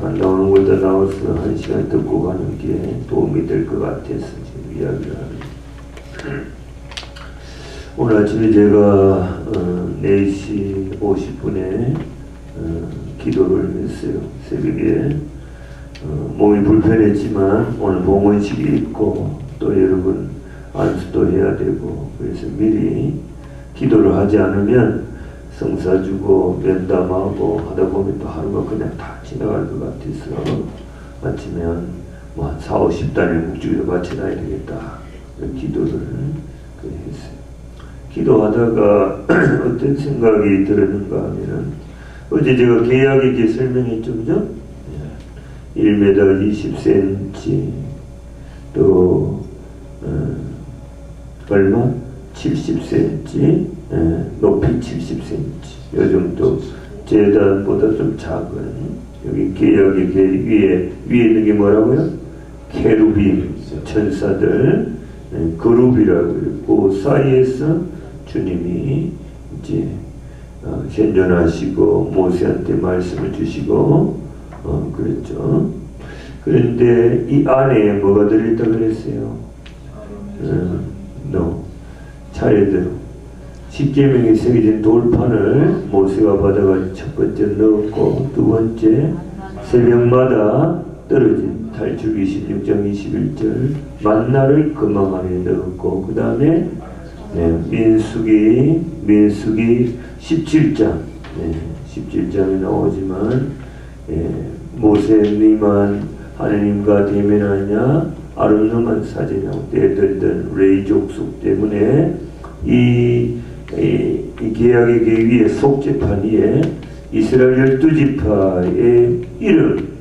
안 나오는 걸 다 나와서 한 시간 듣고 가는 게 도움이 될 것 같아서 지금 이야기를 하는. 오늘 아침에 제가 4시 50분에 기도를 했어요. 새벽에. 몸이 불편했지만 오늘 봉헌식이 있고 또 여러분 안수도 해야 되고 그래서 미리 기도를 하지 않으면 성사 주고 면담하고 하다 보면 또 하루가 그냥 다 지나갈 것 같아서 아침에 뭐 한 4, 50단을 묵주기도 바쳐놔야 되겠다 기도를 했어요. 기도하다가 어떤 생각이 들었는가 하면은 어제 제가 계약에게 설명했죠, 그죠? 1m 20cm 또 얼마? 70cm 높이 70cm 요 정도 재단보다 좀 작은 여기 계약의 위에 있는 게 뭐라고요? 케루빔 천사들 그룹이라고 그 사이에서 주님이 이제 현존하시고 모세한테 말씀을 주시고 그랬죠. 그런데 이 안에 뭐가 들어있다 그랬어요? 차례대로 십계명에 새겨진 돌판을 모세가 받아가지고 첫 번째 넣었고 두 번째 새벽마다 떨어진 탈출기 16장 21절 만나를 금방 안에 넣었고 그 다음에 민수기 17장 17장에 나오지만 모세님만 하느님과 대면하냐 아름다운 사진이 떼들던 레이 족속 때문에 이 계약의 계위의 속죄판 위에 이스라엘 12지파의 이름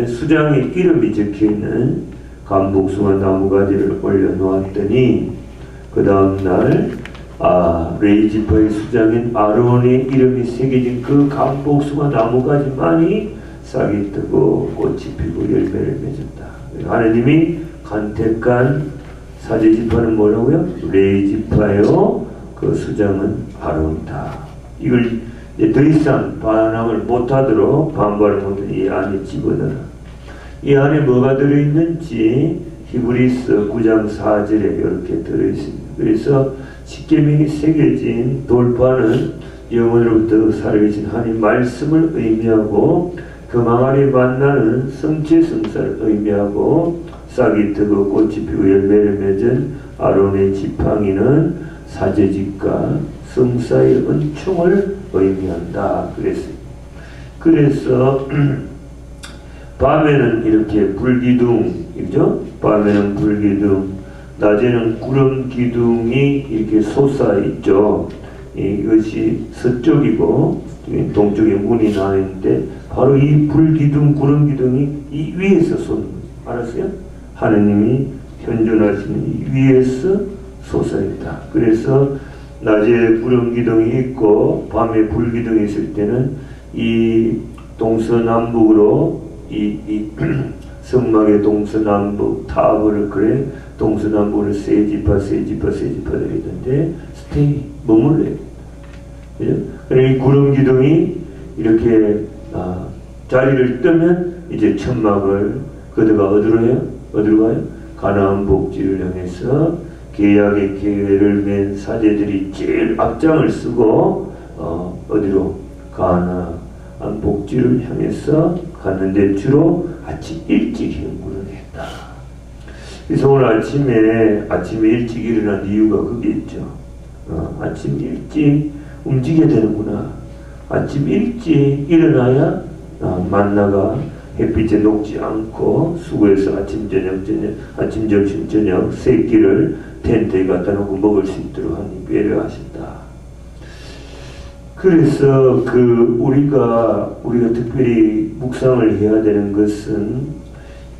수장의 이름이 적혀있는 감복숭아 나무가지를 올려놓았더니 그 다음날 레이 지파의 수장인 아론의 이름이 새겨진 그 감복숭아 나무가지만이 싹이 뜨고 꽃이 피고 열매를 맺었다. 하나님이 간택한 사제지파는 뭐라고요? 레이 지파요. 그 수장은 아론이다. 이걸 더 이상 반항을 못하도록 반발을 못하는 이 안에 집어넣어라. 이 안에 뭐가 들어있는지 히브리서 9장 4절에 이렇게 들어있습니다. 그래서 십계명이 새겨진 돌판은 영원으로부터 살아계신 하나님 말씀을 의미하고 금왕 안에 만나는 성체성사를 의미하고 싹이 트고 꽃이 피고 열매를 맺은 아론의 지팡이는 사제직과 성사의 은총을 의미한다. 그래서 밤에는 이렇게 불기둥이죠. 밤에는 불기둥, 낮에는 구름 기둥이 이렇게 솟아 있죠. 이것이 서쪽이고 동쪽에 문이 나 있는데 바로 이 불기둥, 구름 기둥이 이 위에서 솟는 거죠. 알았어요? 하느님이 현존하시는 이 위에서 솟아 있다. 그래서 낮에 구름 기둥이 있고 밤에 불 기둥이 있을 때는 이 동서남북으로 이 성막의 동서남북 타워를 그래 동서남북으로 세 지파들이 있는데 스테이 머물러요. 그래서 이 구름 기둥이 이렇게 자리를 뜨면 이제 천막을 그들가 어디로 해요? 어디로 가요? 가나안 복지를 향해서 계약의 계획을 맨 사제들이 제일 앞장을 쓰고 어디로? 가나안 복지를 향해서 갔는데 주로 아침 일찍 행군을 했다. 그래서 오늘 아침에 일찍 일어난 이유가 그게 있죠. 아침 일찍 움직여야 되는구나. 아침 일찍 일어나야 만나가 햇빛에 녹지 않고 수고해서 아침 점심 저녁 세 끼를 텐트에 갖다 놓고 먹을 수 있도록 하나님 배려하신다. 그래서 우리가 특별히 묵상을 해야 되는 것은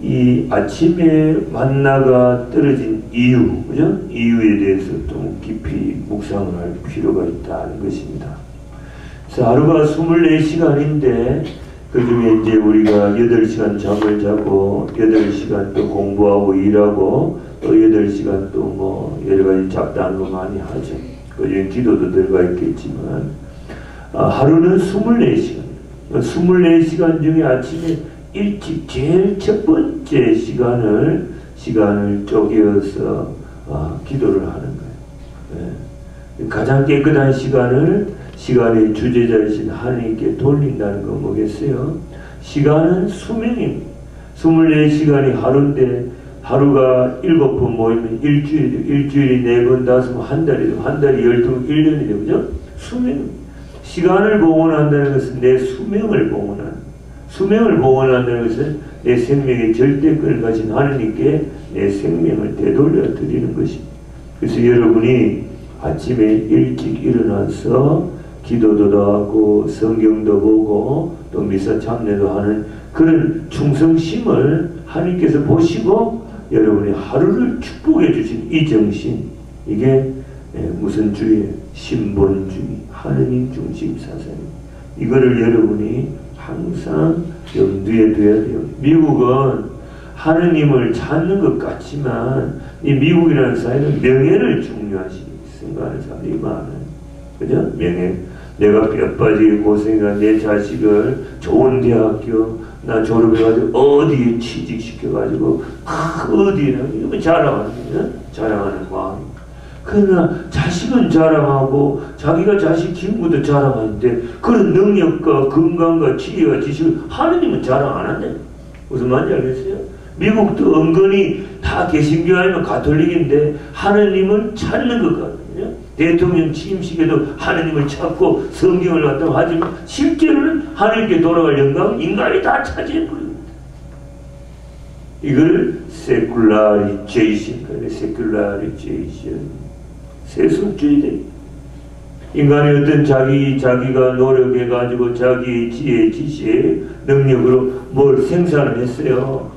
이 아침에 만나가 떨어진 이유, 그죠? 이유에 대해서 좀 깊이 묵상을 할 필요가 있다는 것입니다. 그래서 하루가 24시간인데 그 중에 이제 우리가 8시간 잠을 자고 8시간 또 공부하고 일하고 또 8시간 또 뭐 여러가지 잡다한 거 많이 하죠. 그 중에 기도도 들어가 있겠지만 하루는 24시간 24시간 중에 아침에 일찍 제일 첫 번째 시간을 쪼개어서 기도를 하는 거예요. 네. 가장 깨끗한 시간의 주제자이신 하나님께 돌린다는 건 뭐겠어요? 시간은 수명입니다. 24시간이 하루인데 하루가 7번 모이면 일주일이죠. 일주일이 4번, 5번, 한 달이죠. 한 달이 12번, 1년이 되죠. 그죠? 수명. 시간을 봉헌한다는 것은 내 수명을 봉헌한다는 것은 내 생명의 절대권을 가진 하나님께 내 생명을 되돌려 드리는 것입니다. 그래서 여러분이 아침에 일찍 일어나서 기도도 하고 성경도 보고 또 미사 참례도 하는 그런 충성심을 하나님께서 보시고 여러분의 하루를 축복해 주신 이 정신, 이게 무슨 주의예요? 신본주의, 하느님 중심 사상입니다. 이거를 여러분이 항상 염두에 둬야 돼요. 미국은 하느님을 찾는 것 같지만 이 미국이라는 사회는 명예를 중요하시 생각하는 사람들이 많아요. 그죠? 명예. 내가 뼈 빠지게 고생한 내 자식을 좋은 대학교 나 졸업해가지고 어디에 취직시켜가지고 어디에 이거 자랑하는 마음. 그러나 자식은 자랑하고 자기가 자식 키운 것도 자랑하는데 그런 능력과 건강과 지혜와 지식을 하느님은 자랑 안 한대. 무슨 말인지 알겠어요? 미국도 은근히 다 개신교 아니면 가톨릭인데 하느님을 찾는 것 같거든요. 대통령 취임식에도 하느님을 찾고 성경을 갖다가 하지만 실제로는 하느님께 돌아갈 영광은 인간이 다 차지해버립니다. 이걸 세큘라리제이션, 세속주의다. 인간이 어떤 자기가 노력해가지고 자기 지혜, 지시의 능력으로 뭘 생산을 했어요.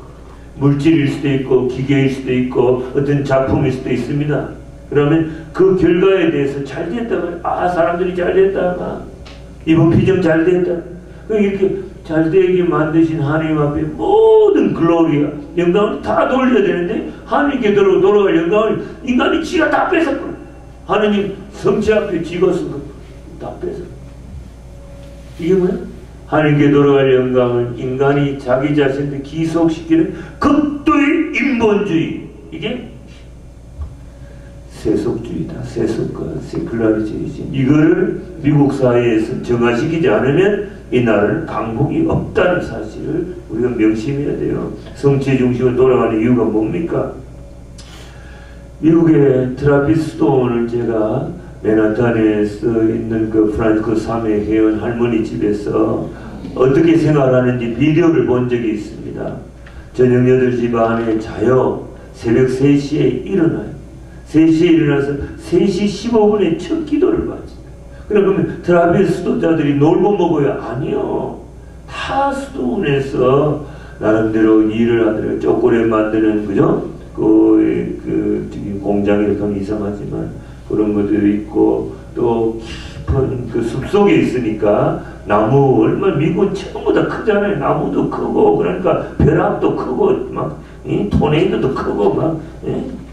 물질일 수도 있고 기계일 수도 있고 어떤 작품일 수도 있습니다. 그러면 그 결과에 대해서 잘 됐다면 사람들이 잘 됐다. 이번 피정 잘 됐다. 이렇게 잘 되게 만드신 하나님 앞에 모든 글로리아, 영광을 다 돌려야 되는데 하나님께 돌아갈 영광을 인간이 지가 다 뺏었구나. 하나님 성체 앞에 지가 쓴 거 다 뺏어. 이게 뭐야? 하나님께 돌아갈 영광을 인간이 자기 자신을 기속시키는 극도의 인본주의. 이게 세속주의다. 세속과 세큘라리제이션. 이거를 미국 사회에서 정화시키지 않으면 이 나라는 강국이 없다는 사실을 우리가 명심해야 돼요. 성체 중심으로 돌아가는 이유가 뭡니까? 미국의 트라피스 스톤을 제가 맨하탄에 있는 그 프란치스코 3회 회원 할머니 집에서 어떻게 생활하는지 비디오를 본 적이 있습니다. 저녁 8시 반에 자요. 새벽 3시에 일어나요. 3시에 일어나서 3시 15분에 첫 기도를 받습니다. 그러면 트라피스 수도자들이 놀고 먹어요? 아니요. 타 수도원에서 나름대로 일을 하더라고요. 초콜릿 만드는, 그죠? 공장이 이렇게 하면 이상하지만 그런 것도 있고, 또 깊은 그 숲속에 있으니까 나무, 얼마나 미국은 전부 다 크잖아요. 나무도 크고, 그러니까 벼락도 크고, 막, 토네이도도 크고, 막,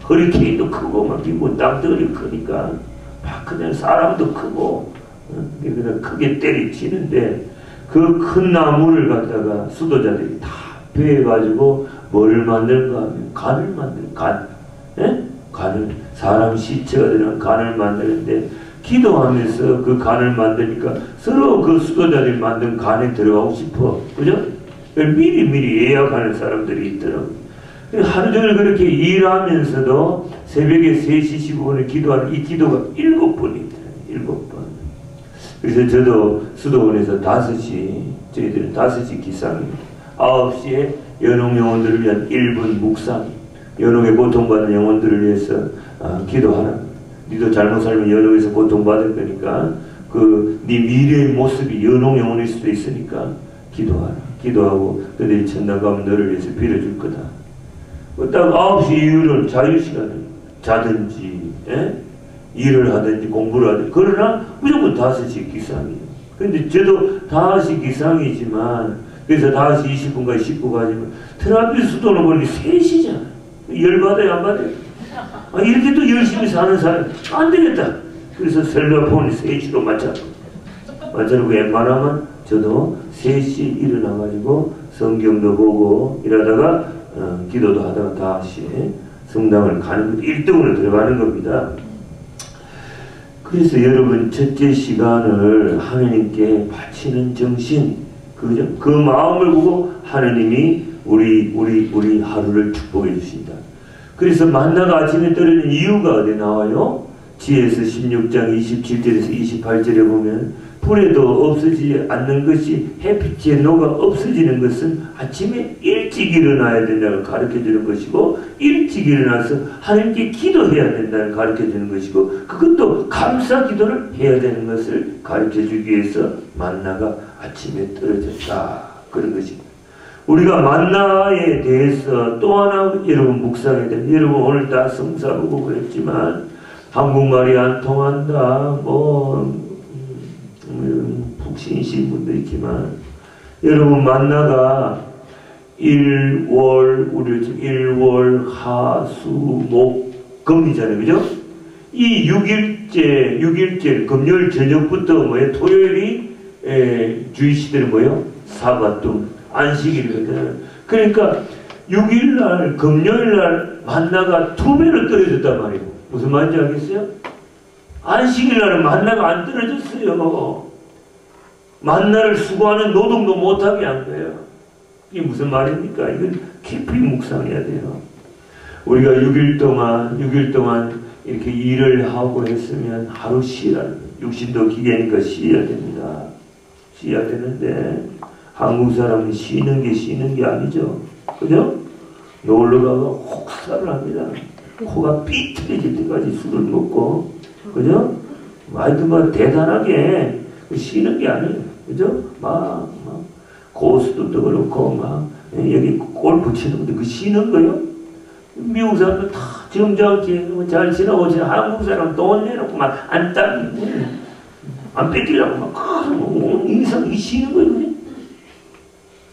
허리케인도 크고, 막, 미국은 땅덩어리 크니까, 막 그냥 사람도 크고, 그냥 크게 때리치는데, 그 큰 나무를 갖다가 수도자들이 다 베어가지고 뭐를 만드는가 하면 간을 만드는 간을 사람 시체가 들어간 간을 만드는데 기도하면서 그 간을 만드니까 서로 그 수도자들이 만든 간에 들어가고 싶어. 그죠? 미리 예약하는 사람들이 있더라고요. 하루 종일 그렇게 일하면서도 새벽에 3시 15분에 기도하는 이 기도가 7번이 있더라고요. 7번. 그래서 저도 수도원에서 5시, 저희들은 5시 기상입니다. 9시에 연옥 영혼들을 위한 1분 묵상, 연옥에 고통받는 영혼들을 위해서 기도하라. 니도 잘못 살면 연옥에서 고통받을 거니까 네 미래의 모습이 연옥 영혼일 수도 있으니까 기도하라. 기도하고 너희들이 천당 가면 너를 위해서 빌어줄 거다. 딱 9시 이후로는 자유시간을 자든지 일을 하든지 공부를 하든지, 그러나 무조건 5시 기상이에요. 근데 저도 5시 기상이지만, 그래서 5시 20분까지 씻고 가지만 트라피스 수도는 보니 3시잖아. 열받아요, 안 받아요? 이렇게 또 열심히 사는 사람 안 되겠다. 그래서 셀러폰을 3시로 맞춰놓고 웬만하면 저도 3시에 일어나가지고 성경도 보고 이러다가 기도도 하다가 다시 성당을 가는 것, 1등으로 들어가는 겁니다. 그래서 여러분, 첫째 시간을 하나님께 바치는 정신, 그 마음을 보고 하나님이 우리 하루를 축복해 주신다. 그래서 만나가 아침에 떨어지는 이유가 어디 나와요? 지혜서 16장 27절에서 28절에 보면 불에도 없어지지 않는 것이 햇빛에 녹아 없어지는 것은 아침에 일찍 일어나야 된다는 가르쳐주는 것이고, 일찍 일어나서 하나님께 기도해야 된다는 가르쳐주는 것이고, 그것도 감사 기도를 해야 되는 것을 가르쳐주기 위해서 만나가 아침에 떨어졌다, 그런 것입니다. 우리가 만나에 대해서 또 하나 여러분 묵상해야 됩니다. 여러분 오늘 다 성사 보고 그랬지만 한국말이 안 통한다, 북신이신 분도 있지만, 여러분 만나가 1월, 하, 수, 목, 금이잖아요. 그죠? 이 6일째, 금요일 저녁부터 토요일이 주이시들은 사바tum, 안식일이거든. 그러니까 6일날, 금요일날 만나가 2배로 떨어졌단 말이에요. 무슨 말인지 알겠어요? 안식일날은 만나가 안 떨어졌어요. 만나를 수고하는 노동도 못하게 한 거예요. 이게 무슨 말입니까? 이건 깊이 묵상해야 돼요. 우리가 6일 동안 이렇게 일을 하고 했으면 하루 쉬라. 육신도 기계니까 쉬어야 됩니다. 쉬어야 되는데 한국 사람은 쉬는 게 아니죠. 그죠? 놀러가고 혹사를 합니다. 코가 삐뚤어질 때까지 술을 먹고, 그죠? 하여튼 대단하게 쉬는 게 아니에요. 그죠? 막 고수도 그렇고 막 여기 골프 치는 분들 그 쉬는 거요? 미국 사람들 다 점잖게 잘 지나고 한국 사람 돈 내놓고 막 안 뺏기려고 막 인상이 쉬는 거예요. 그래?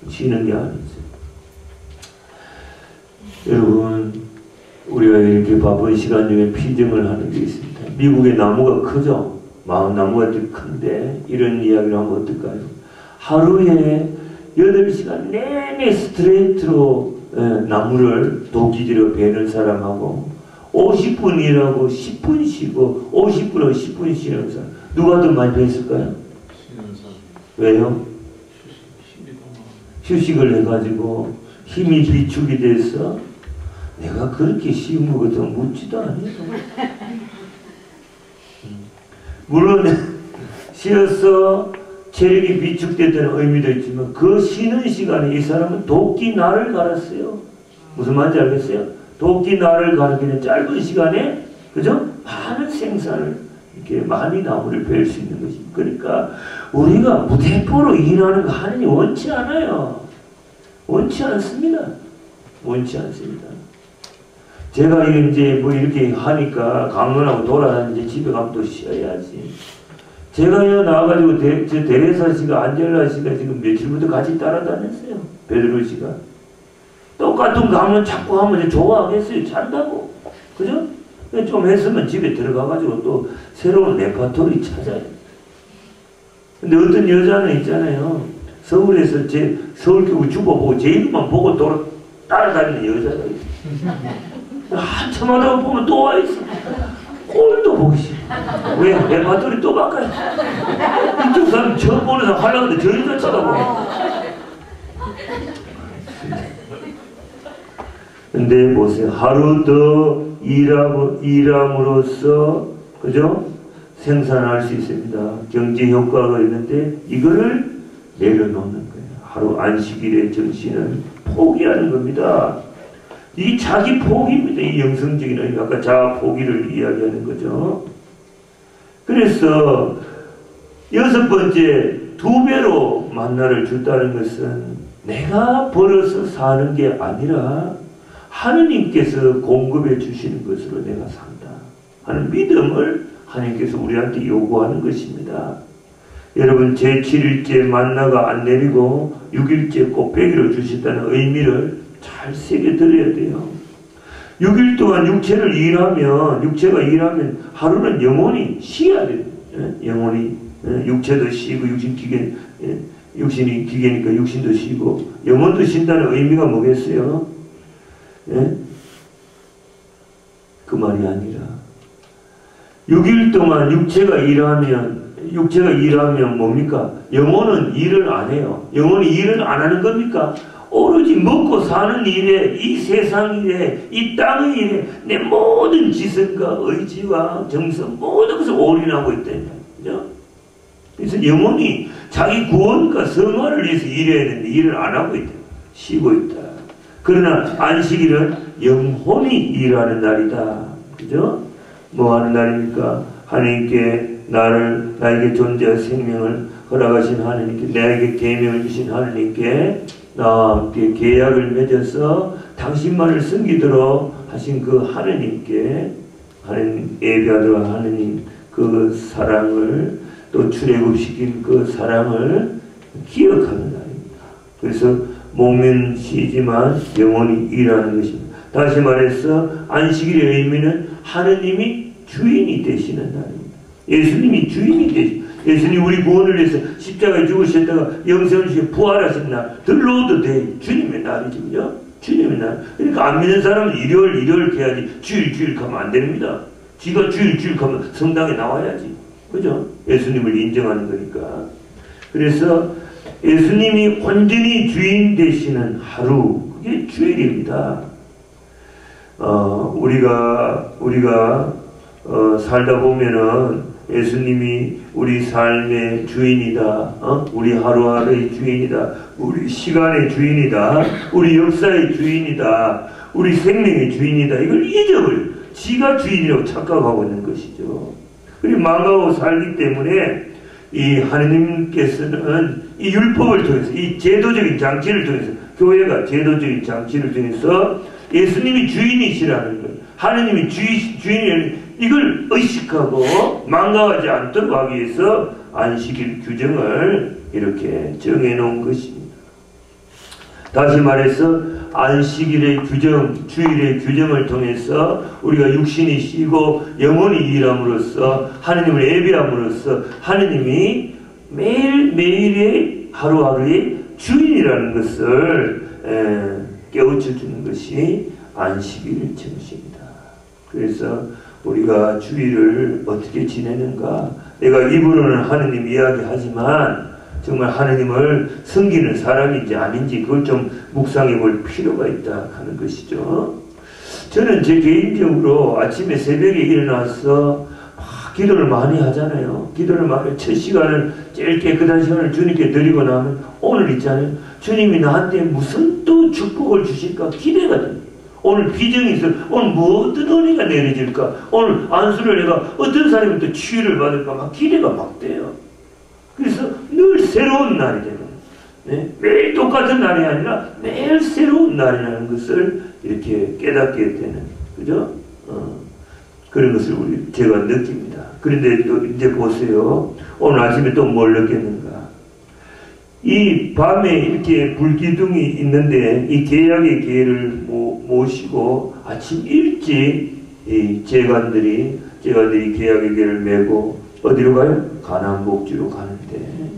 쉬는 게 아니죠. 여러분, 우리가 이렇게 바쁜 시간 중에 피정을 하는 게 있습니다. 미국의 나무가 크죠? 나무가 되게 큰데 이런 이야기를 하면 어떨까요? 하루에 8시간 내내 스트레이트로 나무를 도끼질로 베는 사람하고 50분 일하고 10분 쉬고 50분하고 10분 쉬는 사람 누가 더 많이 뱄을까요? 왜요? 휴식을 해가지고 힘이 비축이 돼서 내가 그렇게 쉬운 거 같으면 묻지도 않아요. 물론 쉬어서 체력이 비축됐다는 의미도 있지만 그 쉬는 시간에 이 사람은 도끼 날을 갈았어요. 무슨 말인지 알겠어요? 도끼 날을 가르기는 짧은 시간에 그죠? 많은 생산을 이렇게 많이 나무를 벨 수 있는 것입니다. 그러니까 우리가 무대포로 일하는 거 하느니 원치 않아요. 원치 않습니다. 원치 않습니다. 제가 이제 뭐 이렇게 하니까 강론하고 돌아다니는데 집에 가면 또 쉬어야지. 제가요 나와가지고 저 데레사 씨가 안젤라 씨가 지금 며칠부터 같이 따라다녔어요. 베드로 씨가. 똑같은 거 하면 자꾸 하면 좋아하겠어요. 잔다고. 그죠? 좀 했으면 집에 들어가가지고 또 새로운 레파토리 찾아요. 근데 어떤 여자는 있잖아요. 서울에서 서울교구 주보보고 제 이름만 보고 따라다니는 여자가 있어요. 한참 하다가 보면 또 와있어. 꼴도 보기 싫어. 왜? 레파토리 또 바꿔요. 이쪽 사람 처음 보는 사람 하려고 하는데 저 여자 쳐다보고. 근데 보세요. 하루 더 일함으로써 그죠? 생산할 수 있습니다. 경제 효과가 있는데 이거를 내려놓는 거예요. 하루 안식일의 정신을 포기하는 겁니다. 이 자기 포기입니다. 이 영성적인 의미, 아까 자아 포기를 이야기하는 거죠. 그래서 6번째 2배로 만나를 줬다는 것은 내가 벌어서 사는 게 아니라 하느님께서 공급해 주시는 것으로 내가 산다 하는 믿음을 하나님께서 우리한테 요구하는 것입니다. 여러분 제7일째 만나가 안 내리고 6일째 꽃배기로 주셨다는 의미를 잘 새겨들어야 돼요. 6일 동안 육체가 일하면 하루는 영혼이 쉬어야 돼요. 영혼이 육체도 쉬고 육신이 기계니까 육신도 쉬고 영혼도 쉰다는 의미가 뭐겠어요? 그 말이 아니라 6일 동안 육체가 일하면 뭡니까? 영혼은 일을 안 해요. 영혼이 일을 안 하는 겁니까? 오로지 먹고 사는 일에, 이 세상 일에, 이 땅의 일에 내 모든 지성과 의지와 정성 모든 것을 올인하고 있다는 거죠. 그래서 영혼이 자기 구원과 성화를 위해서 일해야 되는데 일을 안 하고 있다. 쉬고 있다. 그러나 안식일은 영혼이 일하는 날이다. 그죠? 뭐 하는 날입니까? 하나님께 나에게 존재할 생명을 허락하신 하나님께, 나에게 계명을 주신 하나님께 나와 함께 계약을 맺어서 당신만을 섬기도록 하신 그 하나님께, 하나님 예배하도록 하나님 그 사랑을 또 출애굽시킨 그 사랑을 기억하는 날입니다. 그래서 몸은 쉬지만 영혼이 일하는 것입니다. 다시 말해서 안식일의 의미는 하느님이 주인이 되시는 날입니다. 예수님이 주인이 되시는, 예수님이 우리 구원을 위해서 십자가에 죽으셨다가 영생을 주시고 부활하신 날, The Lord Day, 주님의 날이죠. 주님의 날. 그러니까 안 믿는 사람은 일요일 해야지 주일 가면 안 됩니다. 지가 주일 가면 성당에 나와야지. 그죠? 예수님을 인정하는 거니까. 그래서 예수님이 온전히 주인 되시는 하루, 그게 주일입니다. 우리가 살다 보면은 예수님이 우리 삶의 주인이다, 우리 하루하루의 주인이다, 우리 시간의 주인이다, 우리 역사의 주인이다, 우리 생명의 주인이다, 이걸 잊어버려. 지가 주인이라고 착각하고 있는 것이죠. 그리고 망가고 살기 때문에 이 하느님께서는 이 율법을 통해서, 이 제도적인 장치를 통해서, 교회가 제도적인 장치를 통해서 예수님이 주인이시라는 것, 하느님이 주인이라는 이걸 의식하고 망가하지 않도록 하기 위해서 안식일 규정을 이렇게 정해놓은 것입니다. 다시 말해서 안식일의 규정, 주일의 규정을 통해서 우리가 육신이 쉬고 영혼이 일함으로써 하느님을 예배함으로써 하느님이 매일매일의 하루하루의 주인이라는 것을 깨우쳐주는 것이 안식일 정신입니다. 그래서 우리가 주일을 어떻게 지내는가, 내가 입으로는 하느님 이야기하지만 정말 하느님을 섬기는 사람인지 아닌지 그걸 좀 묵상해 볼 필요가 있다 하는 것이죠. 저는 제 개인적으로 아침에 새벽에 일어나서 기도를 많이 하잖아요. 기도를 많이, 첫 시간을 제일 깨끗한 시간을 주님께 드리고 나면 오늘 있잖아요. 주님이 나한테 무슨 또 축복을 주실까 기대가 돼요. 오늘 비전이 있어. 오늘 뭐 어떤 은혜가 내려질까. 오늘 안수를 내가 어떤 사람이 또 치유를 받을까 막 기대가 막 돼요. 그래서 늘 새로운 날이 되는, 네? 매일 똑같은 날이 아니라 매일 새로운 날이라는 것을 이렇게 깨닫게 되는, 그죠? 그런 것을 제가 느낍니다. 그런데 또 이제 보세요. 오늘 아침에 또 뭘 느꼈는가? 이 밤에 이렇게 불기둥이 있는데 이 계약의 계를 모시고 아침 일찍 이 제관들이 계약의 계를 메고 어디로 가요? 가나안-복지로 가는데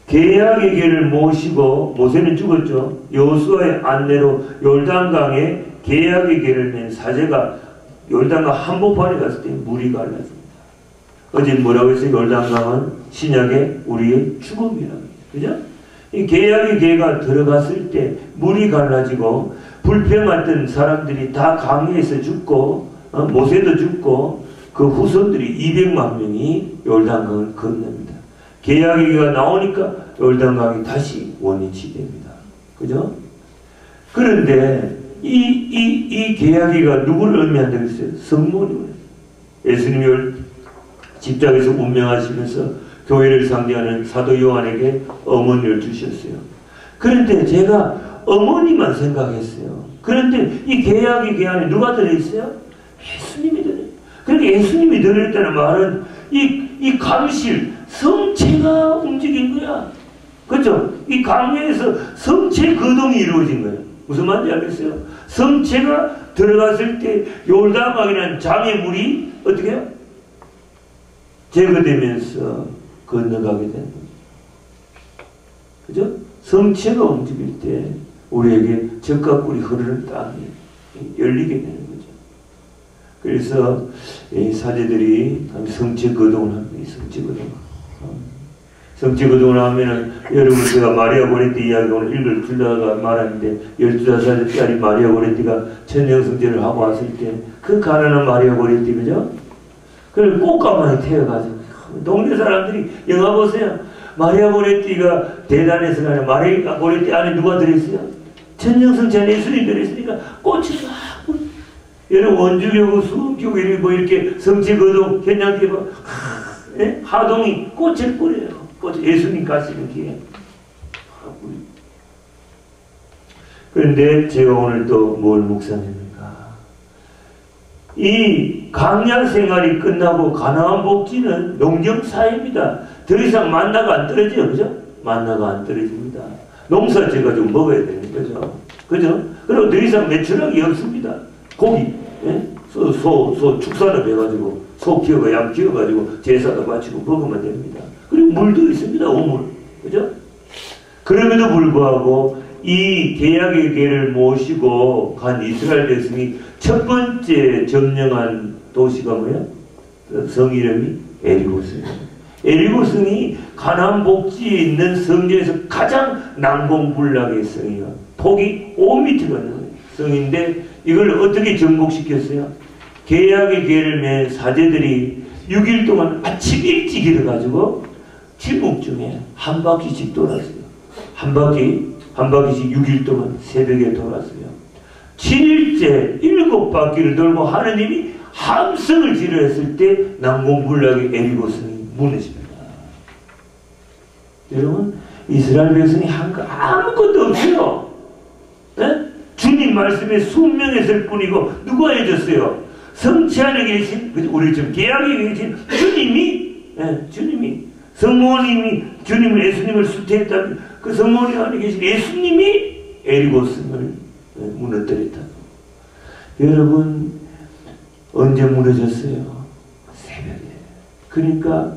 계약의 계를 모시고 모세는 죽었죠. 여호수아의 안내로 요르단강에 계약의 계를 맨 사제가 요르단강 한복판에 갔을 때 물이 갈라집니다. 어제 뭐라고 했어요? 요르단강은 신약의 우리의 죽음이라고. 그죠? 이 계약의 계가 들어갔을 때 물이 갈라지고 불평했던 사람들이 다 강에서 죽고 모세도 죽고 그 후손들이 200만 명이 요르단강을 건넙니다. 계약의 계가 나오니까 요르단강이 다시 원위치 됩니다. 그죠? 그런데 이 계약이가 누구를 의미한다고 했어요? 성모님을. 예수님을 십자가에서 운명하시면서 교회를 상징하는 사도 요한에게 어머니를 주셨어요. 그런데 제가 어머니만 생각했어요. 그런데 이 계약의 계 안에 누가 들어있어요? 예수님이 들어있어요. 그러니까 예수님이 들어있다는 말은 이 감실, 성체가 움직인 거야. 그렇죠? 이 강에서 성체 거동이 이루어진 거예요. 무슨 말인지 알겠어요? 성체가 들어갔을 때 요르단강이라는 장의 물이 어떻게 해요? 제거되면서 건너가게 되는 거죠. 그죠? 성체가 움직일 때 우리에게 적과 꿀이 흐르는 땅이 열리게 되는 거죠. 그래서 이 사제들이 성체 거동을 합니다. 성체 거동. 성체 거동을 하면은 여러분 제가 마리아 고레티 이야기 오늘 읽을 줄다가 말하는데 12살짜리 마리아 고레티가 천년성제를 하고 왔을 때 그 가난한 마리아 고레티, 그죠? 그걸 꽃가마에 태워가지고 동네 사람들이 영화 보세요. 마리아 고레티가 대단해서가 아니라 마리아 고레티 안에 누가 들어있어요? 천년성제 안에 예수님이 들어있으니까 꽃이 막 여러분 원주교구 수원교구 이렇게 성체 거동 현장에 뭐 하동이 꽃을 뿌려요. 꽃 예수님 가시는 길에. 그런데 제가 오늘 또 뭘 묵상했는가? 이 강약 생활이 끝나고 가나안 복지는 농경사입니다. 더 이상 만나가 안 떨어져요. 그죠? 만나가 안 떨어집니다. 농사 지어가지고 먹어야 되는 거죠. 그죠? 그리고 더 이상 매출하기 없습니다. 고기, 소 축산업 해가지고 소 키워가 양 키워가지고 제사도 바치고 먹으면 됩니다. 그리고 물도 있습니다. 우물. 그죠? 그럼에도 불구하고 이 계약의 계를 모시고 간 이스라엘 백성이 첫 번째 점령한 도시가 뭐야? 성 이름이 에리고스예요. 에리고성이 가나안 복지에 있는 성지에서 가장 난공불락의 성이야. 폭이 5m가 넘는 성인데 이걸 어떻게 정복시켰어요? 계약의 계를 맺은 사제들이 6일 동안 아침 일찍 일어가지고 침묵 중에 한 바퀴씩 돌았어요. 한 바퀴씩 6일 동안 새벽에 돌았어요. 7일째 7바퀴를 돌고 하느님이 함성을 지르했을 때 난공불락의 에리고성이 무너집니다. 여러분, 이스라엘 백성이 한 거 아무것도 없어요. 네? 주님 말씀에 순명했을 뿐이고 누가 해줬어요? 성체 안에 계신, 우리 지금 계약에 계신 주님이 성모님이 주님을 예수님을 수태했다면 그 성모님 안에 계신 예수님이 에리고성을 무너뜨렸다. 여러분, 언제 무너졌어요? 새벽에. 그러니까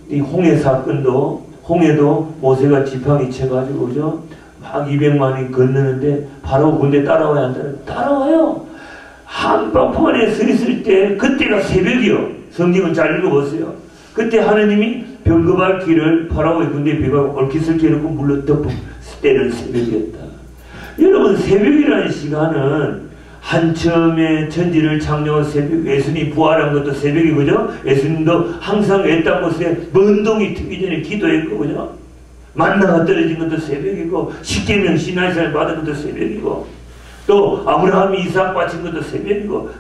이 홍해 사건도, 홍해도 모세가 지팡이 쳐가지고 그죠? 막 200만이 건너는데 바로 군대 따라와야 한다는. 따라와요. 한방포 안에 서 있을 때 그때가 새벽이요. 성경을 잘 읽어보세요. 그때 하느님이 병거발 길을 파라오의 군대 배가 얼키설키 해놓고 물러 덮어 때는 새벽이었다. 여러분, 새벽이라는 시간은 한참의 천지를 창조한 새벽, 예수님이 부활한 것도 새벽이 그죠? 예수님도 항상 외딴 곳에 먼 동이 트기 전에 기도했고 그죠? 만나가 떨어진 것도 새벽이고 십계명 시나이산을 받은 것도 새벽이고 또 아브라함이 이삭 바친 것도 새벽이고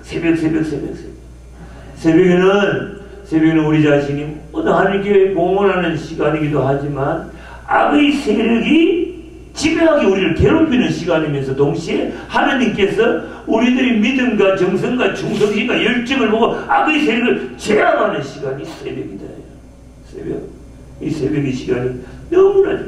새벽에는 우리 자신이 어느 하늘교회 봉헌하는 시간이기도 하지만 악의 세력이 지배하게 우리를 괴롭히는 시간이면서 동시에 하나님께서 우리들의 믿음과 정성과 충성심과 열정을 보고 악의 세력을 제압하는 시간이 새벽이다. 새벽. 이 새벽의 시간이 너무나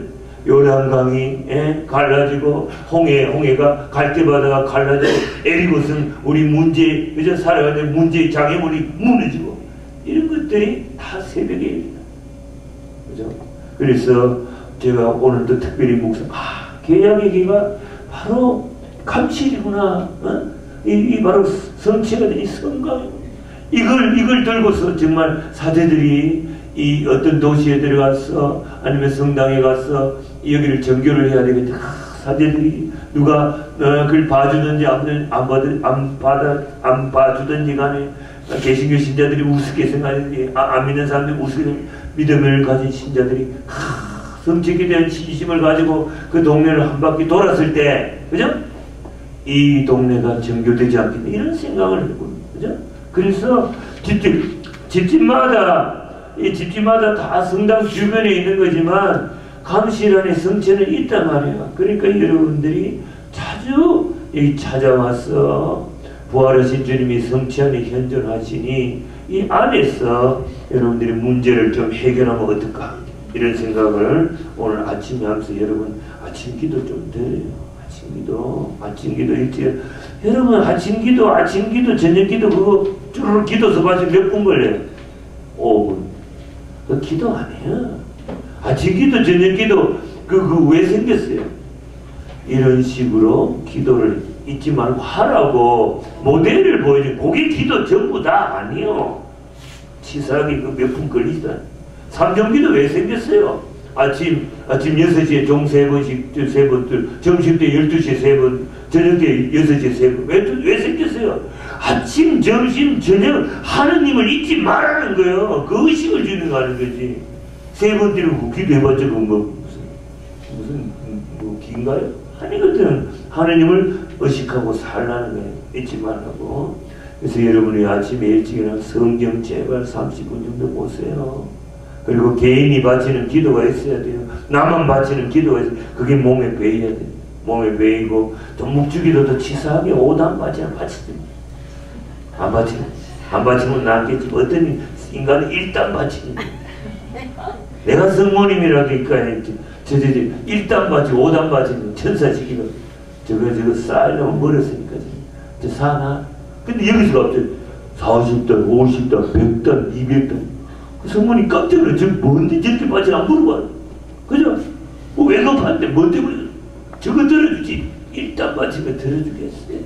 요단강이 갈라지고 홍해가 갈대바다가 갈라지고 에리고성 우리 문제 그저 살아가는 문제의 장애물이 무너지고 이런 것들이 다 새벽의 일이다. 그죠? 그래서 제가 오늘도 특별히 계약의 기가 바로 감칠이구나. 이 바로 성체가 된 이 성강. 이걸 들고서 정말 사제들이 이 어떤 도시에 들어가서 아니면 성당에 가서 여기를 정교를 해야 되겠다. 사제들이 누가 그걸 봐주든지 안 봐주든지 간에 개신교 신자들이 우습게 생각하는지 안 믿는 사람들이 우습게 믿음을 가진 신자들이 성책에 대한 진심을 가지고 그 동네를 한 바퀴 돌았을 때 그죠? 이 동네가 정교되지 않겠나 이런 생각을 했거든요. 그죠? 그래서 집집마다 다 성당 주변에 있는 거지만 감실 안에 성체는 있단 말이에요. 그러니까 여러분들이 자주 여기 찾아와서 부활하신 주님이 성체 안에 현존하시니 이 안에서 여러분들이 문제를 좀 해결하면 어떨까 이런 생각을 오늘 아침에 하면서 여러분 아침 기도 좀 드려요. 아침 기도 일찍 여러분 아침 기도 저녁 기도 그거 쭈르륵 기도서 봐서 몇 분 걸려요? 5분. 그 기도 아니에요. 아침 기도 저녁 기도 그 왜 생겼어요? 이런 식으로 기도를 잊지 말고 하라고 모델을 보여줘. 그게 기도 전부 다 아니요. 치사하게 그 몇 분 걸리다. 삼정기도 왜 생겼어요? 아침 6시에 종 3번씩 3번, 점심 때 12시에 3번, 저녁 때 6시에 3번. 왜 생겼어요? 아침, 점심, 저녁 하느님을 잊지 말라는 거예요. 그 의식을 주는 거 하는 거지. 3번 때리고 기도해봤자 무슨 긴가요? 아니 것들은 하느님을 의식하고 살라는 거예요. 잊지 말라고. 그래서 여러분이 아침에 일찍 일어나 성경 제발 30분 정도 보세요. 그리고 개인이 바치는 기도가 있어야 돼요. 나만 바치는 기도가 있어요. 그게 몸에 배어야 돼요. 몸에 배이고 또 묵주기도도 치사하게 5단 바치면 바치지. 안 바치면 낫겠지. 어떤 인간은 1단 바치는 거예요. 내가 성모님이라니까 저들이 1단 바치고 5단 바치면 천사시키고 저거 쌓이려면 멀었으니까 저 사나? 근데 여기서 갑자기 40단, 50단, 100단, 200단 성모님 깜짝 놀라. 저 뭔데 저렇게 바치 안 물어봐. 그죠? 뭐 외급한데 뭐 때문에 저거 들어주지. 1단 바치면 들어주겠어요.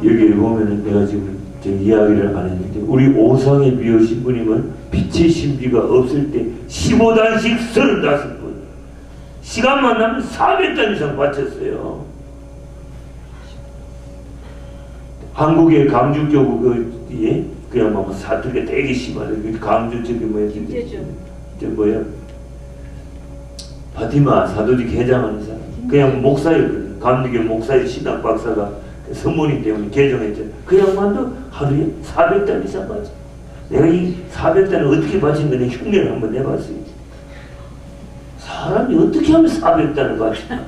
여기에 보면은 내가 지금 지금 이야기를 안 했는데 우리 오상의 비유 신부님은 빛의 신비가 없을 때 15단씩 35번 시간만 나면 400단 이상 바쳤어요. 한국의 강주교구 그냥 막 사투리가 되게 심하네. 강주 저기 뭐야 파티마 사도직 개장하는 사람 그냥 목사였거든. 감리교 목사의 신학 박사가 성모님 때문에 개정했잖아. 그 양반도 하루에 400단 이상 바쳐. 내가 이 400단을 어떻게 바친 거냐 흉내를 한번 내봤어요. 사람이 어떻게 하면 400단을 바치나.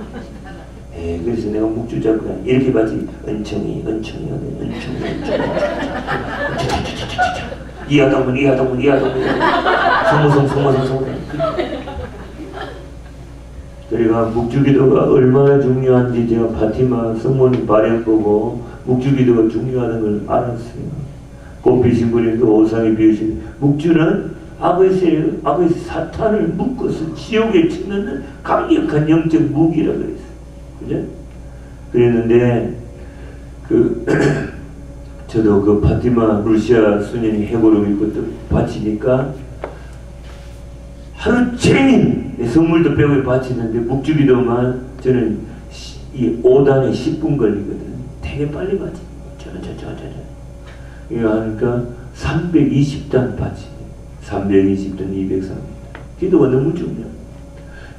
그래서 내가 묵주 잡고 이렇게 바치. 은총이 이하동문 성모성 그러니까 묵주기도가 얼마나 중요한지 제가 파티마 성모님 발현 보고 묵주기도가 중요하다는 걸 알았어요. 꽃빛 신부님도 오상에 비우신 묵주는 악의 사탄을 묶어서 지옥에 쳐넣는 강력한 영적 무기라고 그랬어요. 그죠? 그랬는데 저도 그 파티마 루시아 수녀님 해보려고 이것도 바치니까 하루 종일 선물도 빼고 바치는데 묵주기도만 저는 이 5단에 10분 걸리거든. 되게 빨리 바치. 이거 하니까 320단 바치. 320단 230. 기도가 너무 중요해.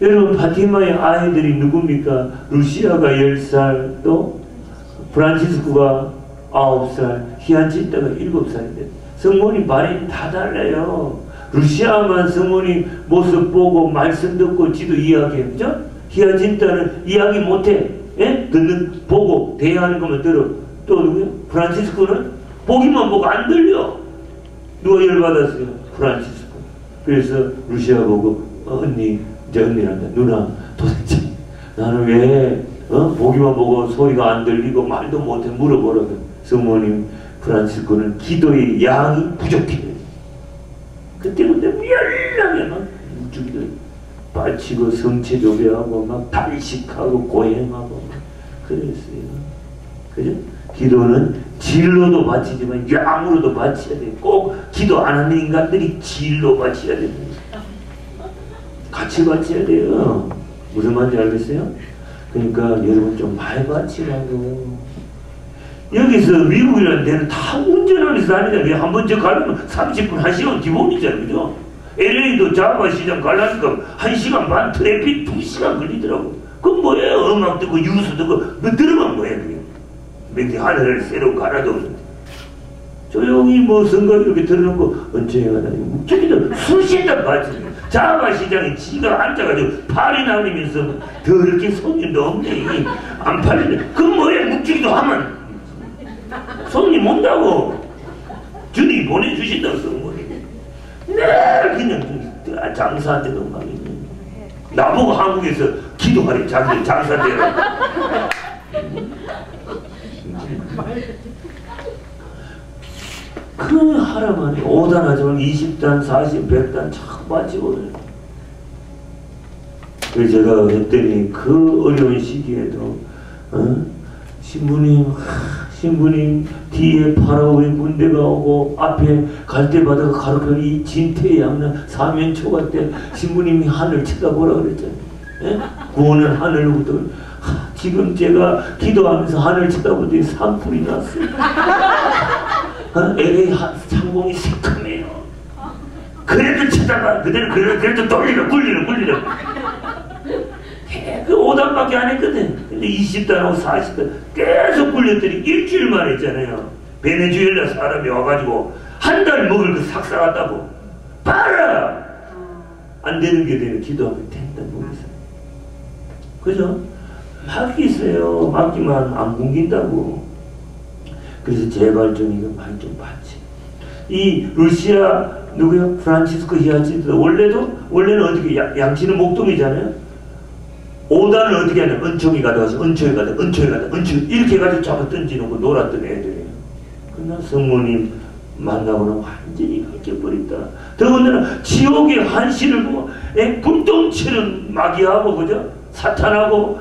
여러분 파티마의 아이들이 누굽니까? 루시아가 10살 또 프란치스코가 9살 히안치타가 7살인데 성모님 발이 다 달라요. 루시아만 성모님 모습 보고 말씀 듣고 지도 이야기해. 그죠? 히안치타는 이야기 못해. 보고 대화하는 것만 들어. 또 누구야? 프란치스코는 보기만 보고 안 들려. 누가 열받았어요? 프란치스코. 그래서 루시아 보고 언니란다. 누나 도대체 나는 왜 보기만 보고 소리가 안 들리고 말도 못해 물어보라고. 성모님 프란치스코는 기도의 양이 부족해. 그때부터 열나게 막 묵주기도 바치고 성체조배하고 막 발식하고 고행하고 막 그랬어요. 그죠? 기도는 진로도 바치지만 양으로도 바쳐야 돼. 꼭 기도 안 하는 인간들이 진로 바쳐야 됩니다. 같이 바쳐야 돼요. 무슨 말인지 알겠어요? 그러니까 여러분 좀 많이 바치라고. 여기서 미국이라는 데는 다 운전하면서 다니잖아요. 한번 저 가려면 30분 1시간 기본이잖아요. 그죠? LA도 자바 시장 가려니까 1시간 반 트래픽 2시간 걸리더라고. 그건 뭐예요? 음악 듣고 유수 듣고 너 들으면 뭐예요? 그게 하늘을 새로 갈아도는데 조용히 뭐 선거 이렇게 들어놓고 언제가 다니고 묵주기도 수시단 바치네. 자바 시장에 지가 앉아가지고 팔이 나뉘면서 더럽게 손님도 없네. 안 팔리네. 그건 뭐예요? 묵주기도 하면 손님 온다고 주님이 보내주신다고 성모님. 네 그냥 장사한테도 막 있네. 나보고 한국에서 기도하래. 자기들 장사되라. 그 하라만 해. 5단 하지만 20단 40 100단 참 빠지거든요. 그래서 제가 했더니 그 어려운 시기에도 신부님 뒤에 파라오의 군대가 오고 앞에 갈대바다가 가로펴 이 진퇴양난 사면초가 때 신부님이 하늘 쳐다보라 그랬잖아요. 구원은 하늘로부터. 지금 제가 기도하면서 하늘 쳐다보더니 산불이 났어요. LA 상공이 새카매요. 그래도 쳐다봐. 그래도 돌리라 굴리라. 그 5단밖에 안 했거든. 근데 20단하고 40단 계속 굴렸더니 일주일만 했잖아요. 베네수엘라 사람이 와가지고 한 달 먹을 거 삭삭하다고. 봐라! 안 되는 게 되면 기도하면 된다고 해서. 그죠? 맡기세요. 맡기만 안 굶긴다고. 그래서 제발 좀 이거 많이 좀 받지. 이 루시아 누구야? 프란치스코 히아치도 원래는 어떻게 양치는 목동이잖아요. 5단을 어떻게 하냐? 은총이 가져가서 은총이 가다 이렇게 해가지고 잡아 던지놓고 놀았던 애들이에요. 그러나 성모님 만나고는 완전히 바뀌어버렸다. 더군다나 지옥의 한시를 보고 불똥처럼 마귀하고 그죠? 사탄하고